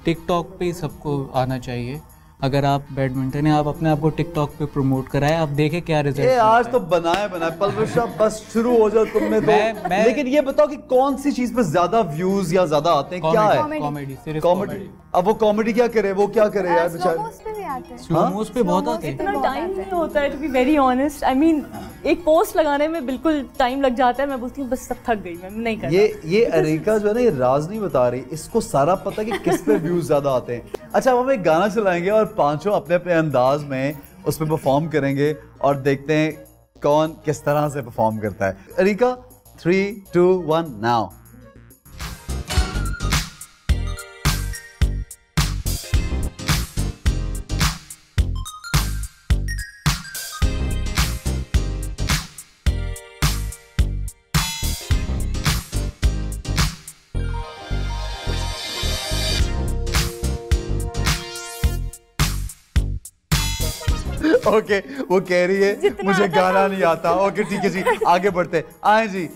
TikTok पे सबको आना चाहिए. अगर आप बैडमिंटन है, आप अपने आप को टिकटॉक पे प्रमोट कराएं, आप देखें क्या रिजल्ट. आज तो बनाए पलवर साहब बस शुरू हो जाओ तुमने तो. लेकिन ये बताओ कि कौन सी चीज पे ज्यादा व्यूज या ज्यादा आते हैं? क्या है? कॉमेडी. अब वो कॉमेडी क्या करे, वो क्या करे यार बेचारे. स्लोमोस पे बहुत आते हैं. इतना टाइम नहीं होता है to be very honest. I mean एक पोस्ट लगाने में बिल्कुल टाइम लग जाता है. मैं बोलती हूँ बस सब थक गई, मैं नहीं करना. ये अरीका जो है ना, ये राज नहीं बता रही, इसको सारा पता कि किस पे व्यूज ज्यादा आते हैं. अच्छा हम एक गाना चलाएंगे और पांचों अपने अपने अंदाज में उस पर परफॉर्म करेंगे और देखते हैं कौन किस तरह से परफॉर्म करता है. अरीका 3, 2, 1 नाउ. ओके वो कह रही है मुझे गाना नहीं आता. ओके ठीक है जी, आगे बढ़ते आए जी.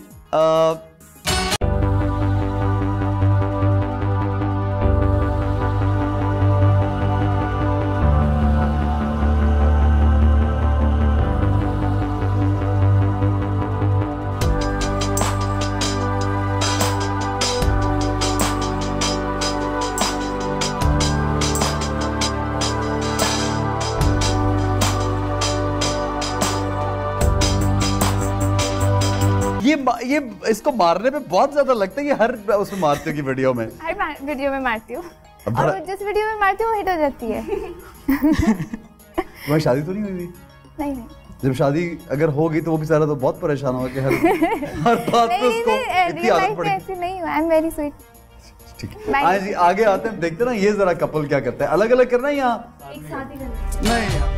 ये इसको मारने पे बहुत ज्यादा लगता है कि हर उसमें मारते हो की वीडियो में. हर वीडियो में मारती हूँ और जिस वीडियो में मारती हूँ हिट हो जाती है. तुम्हारी शादी तो नहीं हुई? नहीं. जब शादी अगर होगी तो वो बेचारा तो बहुत परेशान होगा कि हर बात पे उसको इतनी आदत पड़ी. ऐसे नहीं हुआ. आई एम वेरी स्वीट. ठीक है आज जी आगे आते हैं, देखते ना ये जरा कपल क्या करता है. अलग अलग करना है यहाँ एक साथ ही करना नहीं.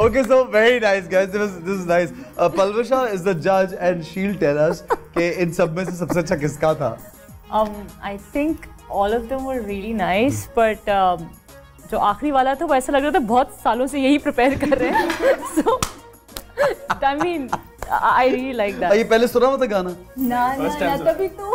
Okay, so very nice, guys. This is nice. Palvasha is the judge, and she'll tell us कि इन सब में से सबसे अच्छा किसका था. I think all of them were really nice, but जो आखिरी वाला था वो ऐसा लग रहा था बहुत सालों से यही प्रिपेयर कर रहे हैं. So, I mean, I really like that. ये पहले सुना हुआ था गाना? ना तभी तो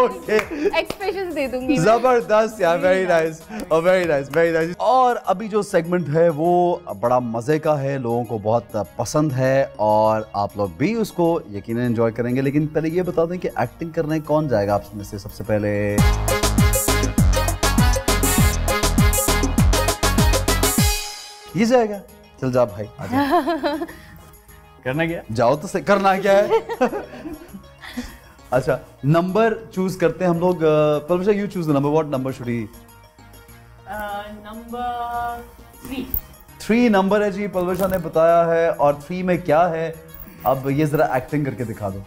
ओके, एक्सप्रेशंस दे दूंगी मैं। जबरदस्त यार, वेरी नाइस और वेरी नाइस, वेरी नाइस। और अभी जो सेगमेंट है वो बड़ा मजे का है, लोगों को बहुत पसंद है और आप लोग भी उसको यकीनन एंजॉय करेंगे। लेकिन पहले ये बता दें कि एक्टिंग करने कौन जाएगा आप में से सबसे पहले? ये जाएगा? चल जा भाई, आजा। करना क्या? जाओ तो सही, करना क्या है? अच्छा, नंबर चूज करते हैं हम लोग। Parmisha, you choose the number. What number should he? Number 3. 3 number है जी, पलवशा ने बताया है। और 3 में क्या है, अब ये जरा एक्टिंग करके दिखा दो।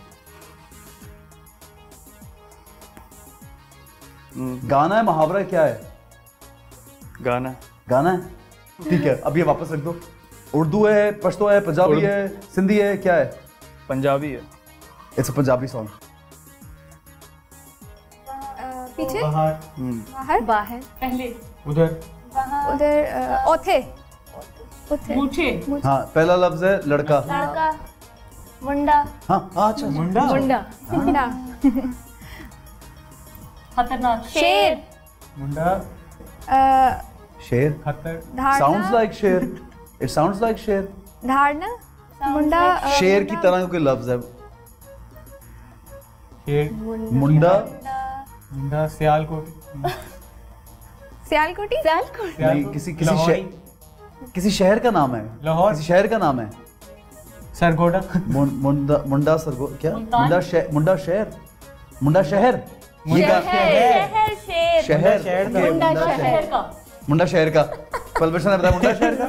गाना है, मुहावरा क्या है? गाना गाना है, ठीक है। अब ये वापस रख दो। उर्दू है, पश्तो है, पंजाबी है, सिंधी है, क्या है? पंजाबी है। It's a Punjabi song. पीछे बाहर बाहर पहले उधर उधर ओथे मुझे हाँ, पहला लफ्ज है लड़का। लड़का मुंडा हाँ, अच्छा, मुंडा मुंडा खतरनाक शेर मुंडा शेर। खतर साउंड्स लाइक शेर, इट साउंड्स लाइक शेर। धारना मुंडा शेर की तरह कोई लफ्ज है। शेर मुंडा, मुंडा सियालकोट सियालकोटी नहीं, किसी शहर का नाम है। लाहौर। किसी शहर का नाम है। सरगोड़ा मुंडा सरगो क्या? मुंडा शहर। ये शेर शहर शहर का। ओके, शहर का मुंडा शहर का। पलवशा ने बताया मुंडा शहर का।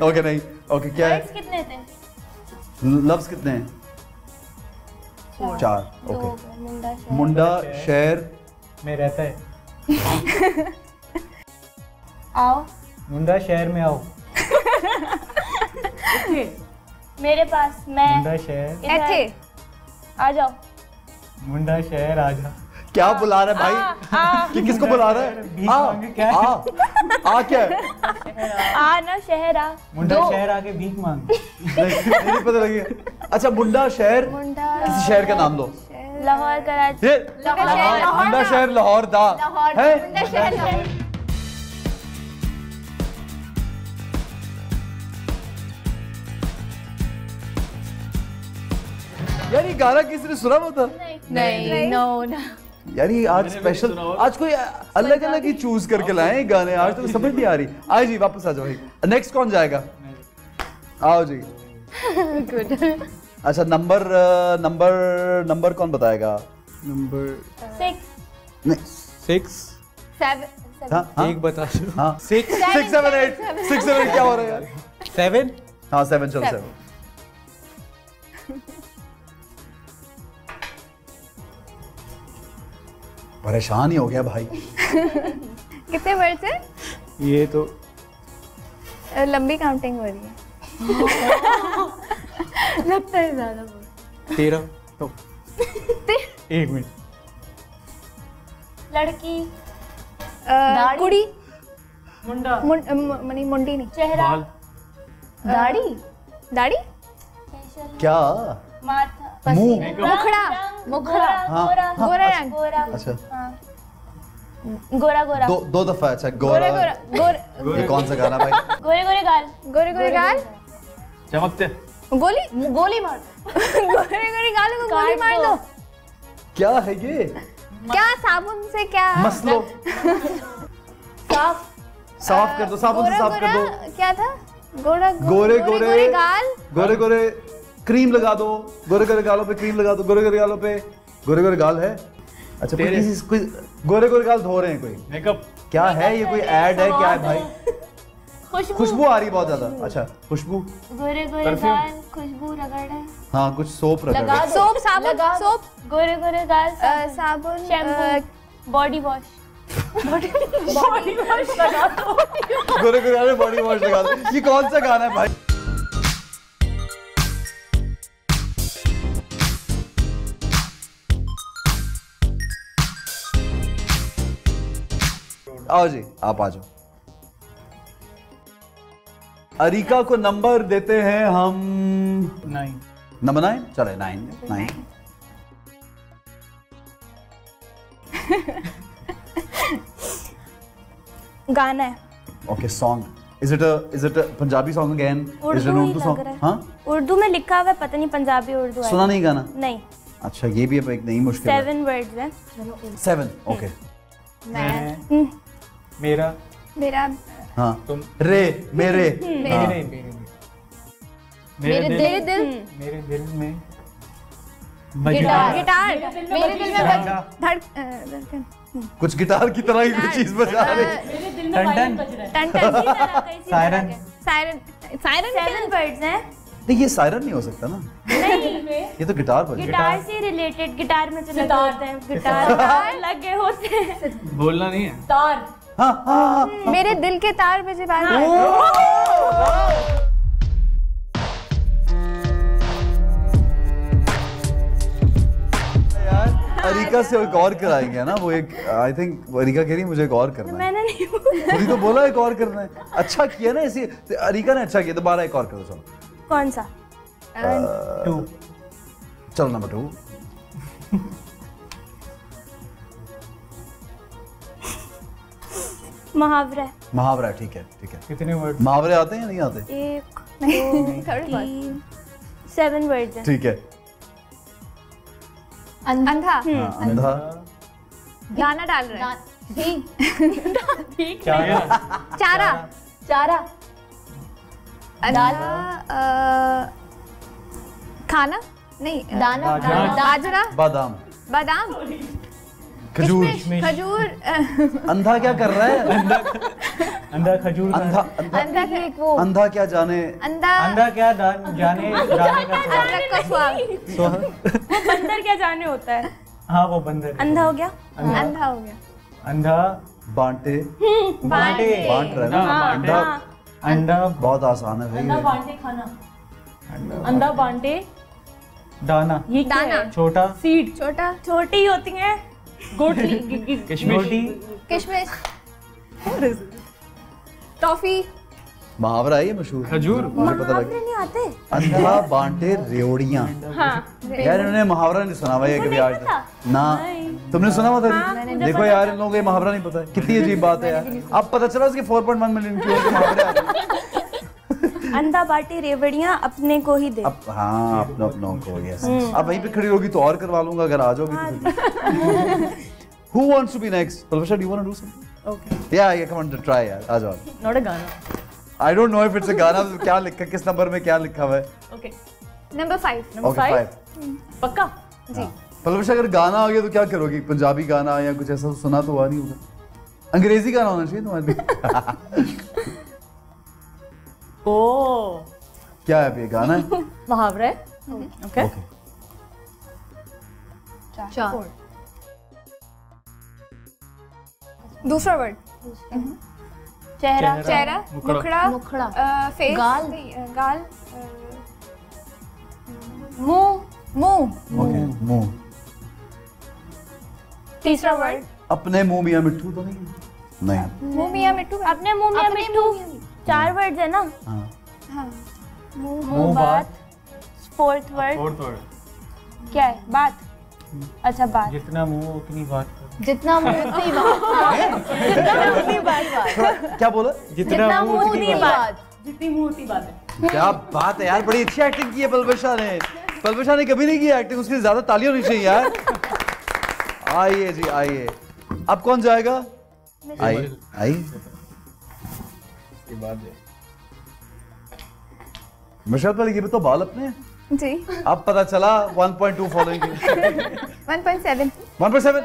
ओके, नहीं, ओके, क्या है? Words कितने थे? लफ्ज कितने हैं? 4। ओके, मुंडा शेर मुंडा शहर में रहता है। आओ मुंडा शहर में आओ। मेरे पास मैं मुंडा शहर एथे आ जाओ मुंडा शहर आजा। क्या बुला रहा है भाई? कि किसको बुला रहा है? भीख मांगे क्या है? आ क्या है? आ ना शहर आ मुंडा शहर आके भीख मांग। नहीं पता लगी। अच्छा, मुंडा शहर, किसी शहर का नाम लो। लाहौर कराची ये मुंडा शहर लाहौर दा है। यार ये गाना किसी ने सुना हुआ था? नहीं नो यार ये आज स्पेशल, आज कोई अलग अलग ही चूज करके लाए हैं गाने। आज तो समझ नहीं आ रही। आओ जी, वापस आ जाओ भाई। नेक्स्ट कौन जाएगा? आओ जी। अच्छा, नंबर कौन बताएगा? नंबर 6 नहीं, 6 हाँ, हाँ, एक बता दो। हाँ, 6 7 8 6 7 क्या हो रहा है यार? 7 हाँ, 7 चलो 7। परेशान ही हो गया भाई। कितने वर्ड्स हैं? ये तो लंबी काउंटिंग हो रही है। लगता है ज्यादा 13 तो 1 मिनट। लड़की कुड़ी मुंडा मुंडी नहीं चेहरा दाढ़ी दाढ़ी क्या? माथा मुंह? मुखड़ा मुखड़ा हाँ, गोरा हाँ, गोरा रंग गोरा अच्छा, हाँ गोरा गोरा दो दफा। अच्छा, गोरा। ये कौन सा गाना भाई? गोरे गोरे गाल गोरे गोरे गाल चमकते। गोली मार गोरे गोरे गाल को गोली मार दो। क्या है ये? क्या साबुन से क्या मसलो, साफ कर दो, साबुन से साफ कर दो। क्या था? गोरा गोरे गोरे गाल गोरे गोरे क्रीम लगा दो। गोरे गोरे गालों पे क्रीम लगा दो। गोरे गोरे गालों पे गोरे गोरे गाल है। अच्छा, कोई गोरे गोरे गाल धो रहे हैं कोई? मेकअप। क्या है ये? कोई ऐड है? क्या है भाई? खुशबू खुशबू आ रही है बहुत ज्यादा। अच्छा, खुशबू। गोरे गोरे गाल खुशबू रगड़ हाँ, कुछ सोप रखा है। सोप साबुन सोप गोरे गोरे गाल साबुन shampoo body wash body wash लगा दो। गोरे गोरे गाल में बॉडी वॉश लगा दो। ये कौन सा गाना है भाई? आओ जी, आप आ जाओ। अरीका को नंबर देते हैं हम 9 नंबर 9 चले 9 गाना है। Okay song is it a Punjabi song again is it Urdu ही उर्दू लग सॉन्ग? रहा है। हाँ उर्दू में लिखा हुआ है, पता नहीं पंजाबी उर्दू है। सुना नहीं गाना? नहीं। अच्छा ये भी अब एक नई मुश्किल है। 7 वर्ड्स हैं। 7 ओके मैं मेरा मेरा हाँ तुम रे मेरे हाँ। मेरे दिल मेरे दिल मेरे दिल में गिटार मेरे दिल में धड़कन कुछ गिटार की तरह ही कुछ चीज बजा रहे टन टन टन सायरन सायरन सायरन 7 वर्ड्स हैं। नहीं ये सायरन नहीं हो सकता ना, नहीं, ये तो गिटार बज गिटार से रिलेटेड, गिटार में तो लगे होते हैं, गिटार लगे होते हैं। बोलना नहीं है। तार। हाँ हाँ हाँ मेरे दिल के तार बजे बार यार अरीका से एक और कराएंगे ना, वो एक आई थिंक अरीका कह रही है मुझे एक और करना है। मैंने नहीं खुद ही तो बोला एक और करना है। अच्छा किया ना इसी अरीका ने, अच्छा किया, दोबारा एक और करो चलो। कौन सा? 2 चलो नंबर 2 मुहावरा। मुहावरा ठीक है ठीक है। कितने वर्ड? मुहावरे आते हैं या नहीं आते? 1 2 3 7 वर्ड्स हैं। ठीक है। अंधा हाँ, अंधा गाना डाल रहा है चारा चारा अंधा खाना नहीं दाना बाजरा बादाम बादाम खजूर खजूर अंधा क्या कर रहा है? अंधा खजूर अंधा अंधा अंधा के वो अंधा क्या जाने अंधा अंधा क्या जाने का स्वाद। अदरक का स्वाद बंदर क्या जाने होता है? हाँ वो बंदर। अंधा हो गया। अंधा हो गया अंधा बांटे बांटे बांट रहा है ना हाँ, अंधा हाँ। अंडा बहुत आसान है अंडा भाई। बांटे खाना। अंडा बांटे दाना ये क्या दाना। है? छोटा सीड। छोटा छोटी ही होती हैं। गोटली। छोटी किशमिश टॉफी मुहावरा है ये मशहूर खजूर। मुझे पता मुहावरे लगा। नहीं आते। अंधा बांटे रेवड़ियां। हाँ। यार इन्होंने मुहावरा नहीं सुना भाई कभी आज तक ना। तुमने सुना हुआ था? देखो यार इन लोगों को ये मुहावरा नहीं पता है, कितनी अजीब बात है यार। अब पता चला इसके 4.1 मिलियन के मुहावरे आते हैं। अंधा बाटी रेवड़ियां अपने को ही दे। अब हाँ अपनों अपनों को यस। अब वहीं पे खड़ी होगी तो और करवा लूंगा अगर आ जाओगी तो। Who wants to be next? Palvasha, do you want to do something? Okay. Yeah, come on, try यार, आ जाओ। Not a गाना. I don't know if it's a गाना, क्या लिखा, किस नंबर में क्या लिखा हुआ है? Okay. Number 5 Number Okay, 5. पक्का? जी पल्लविशा अगर गाना आ गया तो क्या करोगी? पंजाबी गाना या कुछ ऐसा सुना तो हुआ नहीं होगा। अंग्रेजी गाना होना चाहिए तुम्हारे लिए। Oh. क्या है ये गाना है? मुहावरा है. Okay. चार दूसरा वर्ड चेहरा। चेहरा मुखड़ा मुखड़ा. फेस गाल. गाल मुंह मुंह ओके मुंह। तीसरा वर्ड अपने मुंह मियां मिट्ठू तो नहीं? नहीं। मुंह मियां मिट्टू अपने मुंह में अपने मिट्टू। मुंह में 4 वर्ड्स है ना। हाँ। हाँ मुंह बात। 4th वर्ड 4th वर्ड क्या है? बात। अच्छा बात। जितना मुंह उतनी बात करो। जितना मुंह उतनी बात. जितनी बात. क्या बोला? जितना मुंह उतनी बात। जितनी मुंह उतनी बात है. क्या बात है यार, बड़ी अच्छी एक्टिंग की है पल्लविशा ने। पल्लविशा ने कभी नहीं की एक्टिंग, उसके लिए ज्यादा तालियां होनी चाहिए यार। आइए जी आइए। अब कौन जाएगा? आइए आइए। मिशेल पहले ये बताओ बाल अपने हैं? जी अब पता चला 1.2 फॉलोइंग 1.7 1.7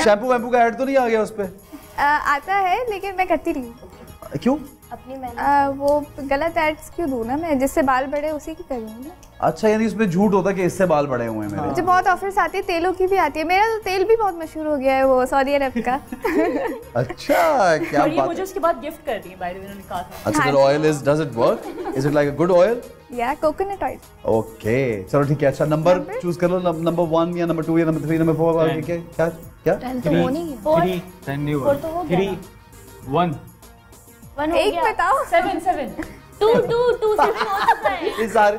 शैम्पू वैम्पू का ऐड तो नहीं आ गया उस पे? आता है लेकिन मैं करती नहीं हूँ। क्यों? अपनी मेहनत। वो गलत एड्स क्यों दूँ ना मैं, जिससे बाल बड़े उसी की करूँगी। अच्छा यानी उसमें झूठ होता है कि इससे बाल बड़े हुए हैं मेरे। मुझे बहुत ऑफर्स आती है, तेलों की भी आती है। मेरा तो तेल भी बहुत मशहूर हो गया है वो सऊदी अरब का। अच्छा क्या और ये बात मुझे है। उसके बाद गिफ्ट कर दी है, बाय द वे उन्होंने कहा था. अच्छा that oil is does it work? Is it like a good oil? या कोकोनट ऑयल। ओके चलो ठीक है। अच्छा नंबर चूज कर लो, नंबर 1 या नंबर 2 या नंबर 3 नंबर 4 ठीक है। क्या क्या? 10 तो हो नहीं गया। 3 10 नहीं हुआ 3 1 1 हो एक गया। बताओ। 7 7 2 2 2 6 हो चुका है। ये सारे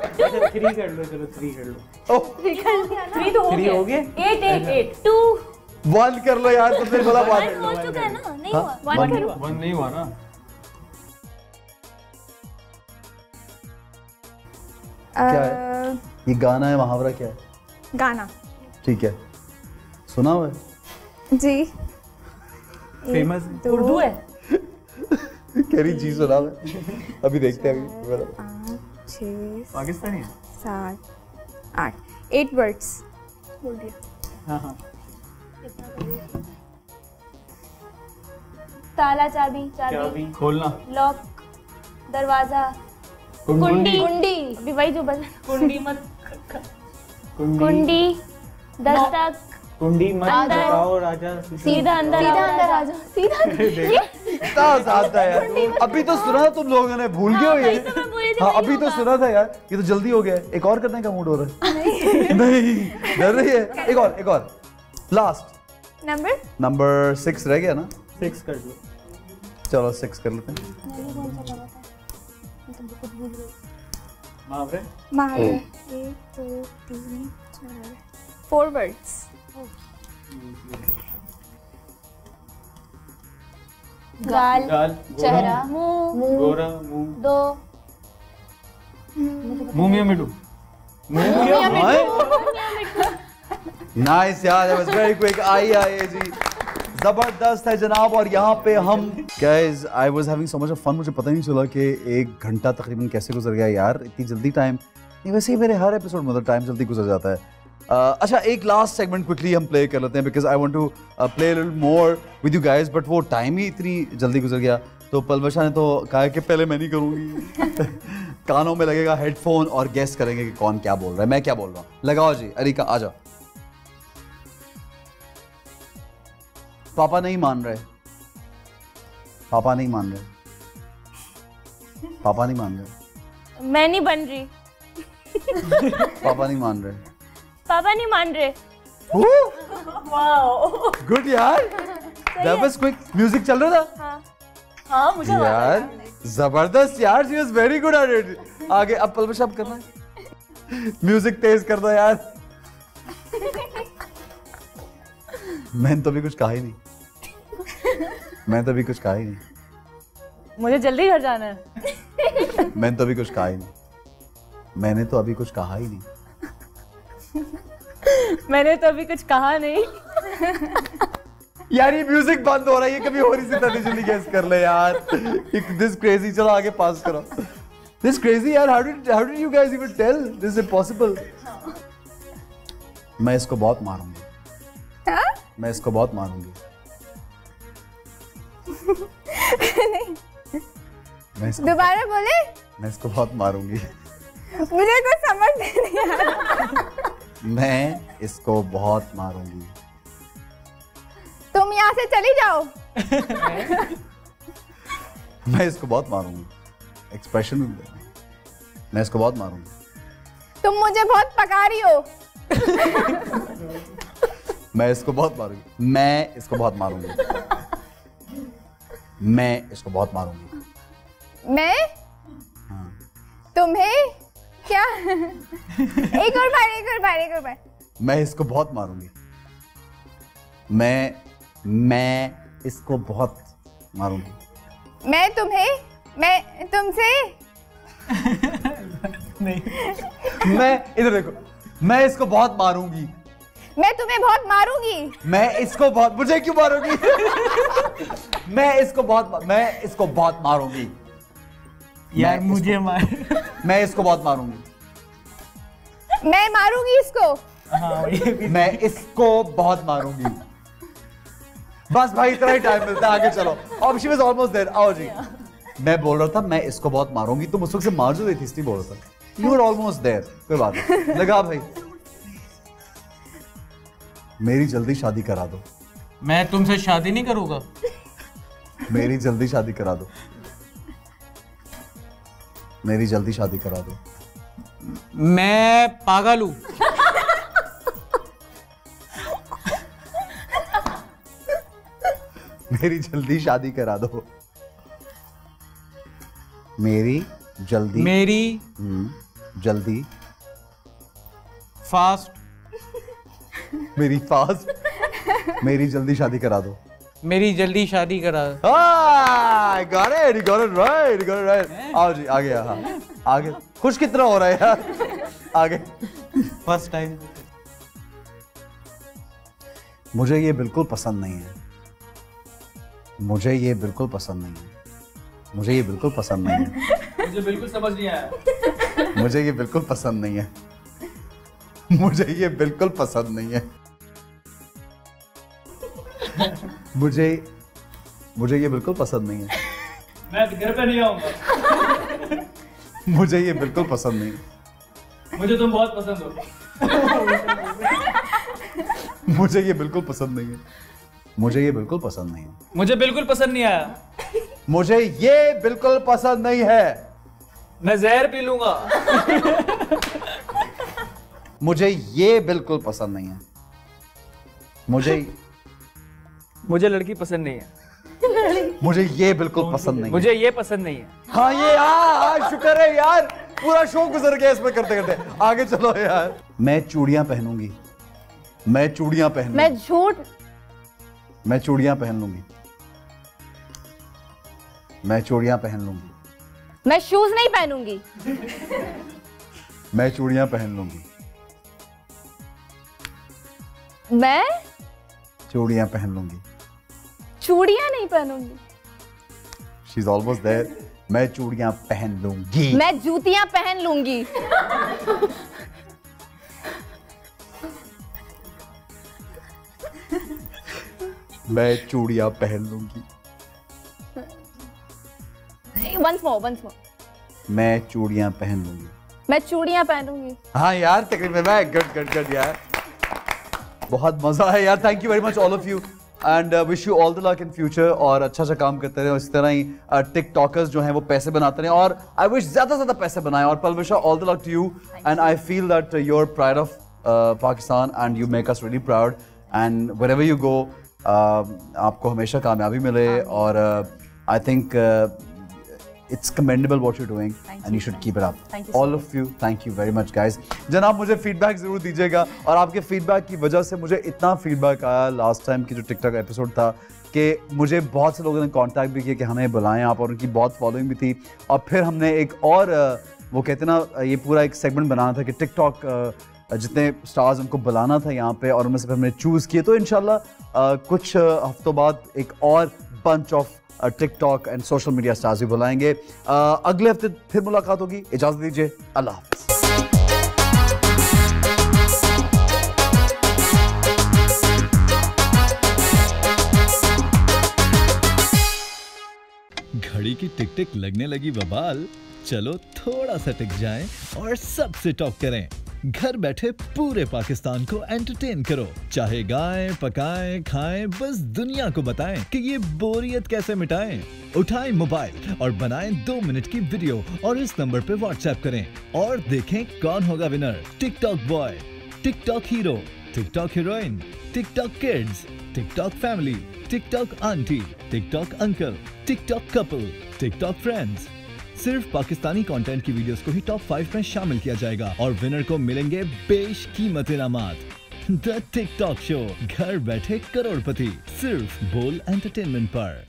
3 कर लो, चलो 3 कर लो। ओह 3 तो हो 3 हो गया। गए? 8 8 8 2 1 कर लो यार, तुमने बोला 1 1 हो चुका है ना, नहीं हुआ। 1 करो। 1 नहीं हुआ ना। क्या है? ये गाना है, मुहावरा क्या है? गाना। ठीक है, सुना हुआ है? जी। फेमस है। उर्दू है। कह रही जी सुना हुआ है। अभी देखते हैं अभी। 5 6 पाकिस्तानी है? 7 8 8 वर्ड्स बोल दिया। हाँ। ताला, चाबी, खोलना। लॉक, दरवाजा, कुंडी। कुंडी, अभी वही जो बजा। कुंडी मत। कुंडी, दस्तक, कुंडी मत अंदर। बताओ राजा। सीधा अंदर आ जाओ, सीधा। इतना आसान था यार। अभी तो सुना तुम लोगों ने, भूल गए हो वही ये? तो मैं बोल रही थी, हाँ वही अभी तो होगा। सुना था यार, ये तो जल्दी हो गया है। एक और करने का मूड हो रहा है। नहीं डर रही है। एक और लास्ट नंबर 6 रह गया ना? 6 कर लो। चलो 6 कर लेते हैं। मुहावरे। मारे 1 2 3 4 4 वर्ड्स। गाल, गाल, चेहरा, मुंह, गोरा, मुंह। 2 मुंह मियां मिठू। नाइस यार, दैट वाज वेरी क्विक। आइए जी, जबरदस्त है जनाब। और यहाँ पे हम guys, I was having so much of fun. मुझे पता ही नहीं चला कि 1 घंटा तकरीबन कैसे गुजर गया यार, इतनी जल्दी टाइम नहीं। वैसे ही मेरे हर एपिसोड में टाइम जल्दी गुजर जाता है। अच्छा, एक लास्ट सेगमेंट क्विकली हम प्ले कर लेते हैं, because I want to play little more with you guys, but वो टाइम ही इतनी जल्दी गुजर गया। तो पलवशा ने तो कहा कि पहले मैं नहीं करूँगी। कानों में लगेगा हेडफोन और गेस करेंगे कि कौन क्या बोल रहा है, मैं क्या बोल रहा हूँ। लगाओ जी, अरिका आ जाओ। पापा नहीं मान रहे, पापा नहीं मान रहे, पापा नहीं मान रहे, मैं नहीं बन रही, पापा नहीं मान रहे। पापा नहीं मान रहे। वाओ। गुड यार, दैट वाज क्विक। म्यूजिक चल रहा था हाँ मुझे यार, जबरदस्त यार। She was very good at it. आगे अब पलवश अब करना है, म्यूजिक तेज कर दो यार। मैंने तो अभी कुछ कहा ही नहीं, मैंने तो अभी कुछ कहा ही नहीं, मुझे जल्दी घर जाना है। मैंने तो अभी कुछ कहा ही नहीं, मैंने तो अभी कुछ कहा ही नहीं। मैंने तो अभी कुछ कहा नहीं। यार ये म्यूजिक बंद हो रहा है, ये कभी और इसी तरह जल्दी गैस कर ले यार। दिस क्रेजी, चलो आगे पास करो। दिस क्रेजी यार, how did you guys even tell this is impossible. मैं इसको बहुत मारूंगी, मैं इसको बहुत मारूंगी। मैं इसको दोबारा बोले। मैं इसको बहुत मारूंगी। मुझे कुछ समझ नहीं आ रहा। मैं इसको बहुत मारूंगी। तुम यहाँ से चली जाओ। मैं इसको बहुत मारूंगी। एक्सप्रेशन भी देना। मैं इसको बहुत मारूंगी। तुम मुझे बहुत पका रही हो। मैं इसको बहुत मारूंगी। मैं इसको बहुत मारूंगी। मैं इसको बहुत मारूंगी। मैं तुम्हें क्या? एक और बार, एक और बार, एक और बार। मैं इसको बहुत मारूंगी। मैं इसको बहुत मारूंगी। मैं तुमसे मैं इधर देखो, मैं इसको बहुत मारूंगी। मैं तुम्हें बहुत मारूंगी। मैं इसको बहुत, मुझे क्यों मारूंगी? मैं इसको बहुत मारूंगी। यार मुझे मार। मैं इसको बहुत मारूंगी। मैं मारूंगी इसको। हाँ ये भी। मैं इसको बहुत मारूंगी। बस भाई इतना ही टाइम मिलता है, आगे चलो। अब शी वाज ऑलमोस्ट देयर। आओ जी। मैं बोल रहा था मैं इसको बहुत मारूंगी, तुम उस वक्त से मार जो रही थी, इसलिए बोल रहा था। You were almost there. कोई बात नहीं, लगा भाई। मेरी जल्दी शादी करा दो। मैं तुमसे शादी नहीं करूंगा। मेरी जल्दी शादी करा दो। मेरी जल्दी शादी करा दो। मैं पागल हूँ। मेरी जल्दी शादी करा दो। मेरी जल्दी जल्दी फास्ट मेरी जल्दी शादी करा दो। मेरी जल्दी शादी करा दो। got it right। आओ जी आगे। हाँ आगे। खुश कितना हो रहा है यार। आगे। First time. मुझे ये बिल्कुल पसंद नहीं है। मुझे ये बिल्कुल पसंद नहीं है। मुझे बिल्कुल समझ नहीं आया। मुझे ये बिल्कुल पसंद नहीं है। मुझे ये बिल्कुल पसंद नहीं है। मुझे ये बिल्कुल पसंद नहीं है। मैं घर पे नहीं आऊंगा। मुझे ये बिल्कुल पसंद नहीं है। मुझे तुम बहुत पसंद हो। मुझे ये बिल्कुल पसंद नहीं है। मुझे ये बिल्कुल पसंद नहीं है। मुझे बिल्कुल पसंद नहीं आया। मुझे ये बिल्कुल पसंद नहीं है। मैं जहर पी लूंगा। मुझे ये बिल्कुल पसंद नहीं है। मुझे लड़की पसंद नहीं है। मुझे ये बिल्कुल पसंद नहीं है। मुझे ये पसंद नहीं है। हाँ ये शुक्र है यार, पूरा शो गुजर गया इसमें करते करते। आगे चलो यार। मैं चूड़ियां पहनूंगी। मैं चूड़ियां पहन मैं झूठ मैं चूड़ियां पहन लूंगी। मैं चूड़ियां पहन लूंगी। मैं शूज नहीं पहनूंगी। मैं चूड़ियां पहन लूंगी। मैं चूड़ियां पहन लूंगी। चूड़ियां नहीं पहनूंगी। She is almost there. मैं चूड़ियां पहन लूंगी। मैं जूतियां पहन लूंगी। मैं चूड़ियां पहन लूंगी। once more। मैं चूड़ियां पहन लूंगी। मैं चूड़ियां पहनूंगी। हाँ यार तकरीबन मैं गुड यार। बहुत मजा है यार। Thank you very much all of you and wish you all the luck in future. और अच्छा काम करते रहे और इस तरह ही टिकटॉकर्स जो हैं वो पैसे बनाते रहे और आई विश ज्यादा से ज्यादा पैसे बनाए। और Palwisha all the luck to you and I feel that you are pride of Pakistan and you make us really proud and wherever you go आपको हमेशा कामयाबी मिले। और I think it's commendable what you're doing and you should keep it up. Thank you all of you, thank you very much guys. जनाब मुझे feedback जरूर दीजिएगा और आपके फीडबैक की वजह से मुझे इतना फीडबैक आया लास्ट टाइम की जो टिकटॉक एपिसोड था कि मुझे बहुत से लोगों ने कांटेक्ट भी किया कि हमें बुलाएं आप, और उनकी बहुत फॉलोइंग भी थी। और फिर हमने एक और वो कहते ना ये पूरा एक सेगमेंट बनाना था कि टिकटॉक जितने स्टार्स उनको बुलाना था यहाँ पे और उनमें से फिर हमने चूज़ किए। तो इंशाल्लाह कुछ हफ्तों बाद एक और bunch of TikTok and social media stars भी बुलाएंगे। अगले हफ्ते फिर मुलाकात होगी। इजाजत दीजिए। अल्लाह हाफ़िज़। घड़ी की टिक टिक लगने लगी बवाल, चलो थोड़ा सा टिक जाएं और सबसे टॉप करें। घर बैठे पूरे पाकिस्तान को एंटरटेन करो, चाहे गाएं पकाएं खाएं, बस दुनिया को बताएं कि ये बोरियत कैसे मिटाएं। उठाएं मोबाइल और बनाएं 2 मिनट की वीडियो और इस नंबर पे व्हाट्सएप करें और देखें कौन होगा winner. TikTok boy, TikTok hero, TikTok heroine, TikTok kids, TikTok family, TikTok aunty, TikTok uncle, TikTok couple, TikTok friends. सिर्फ पाकिस्तानी कंटेंट की वीडियोस को ही टॉप 5 में शामिल किया जाएगा और विनर को मिलेंगे बेशकीमत इनामात। द टिकटॉक शो, घर बैठे करोड़पति, सिर्फ बोल एंटरटेनमेंट पर।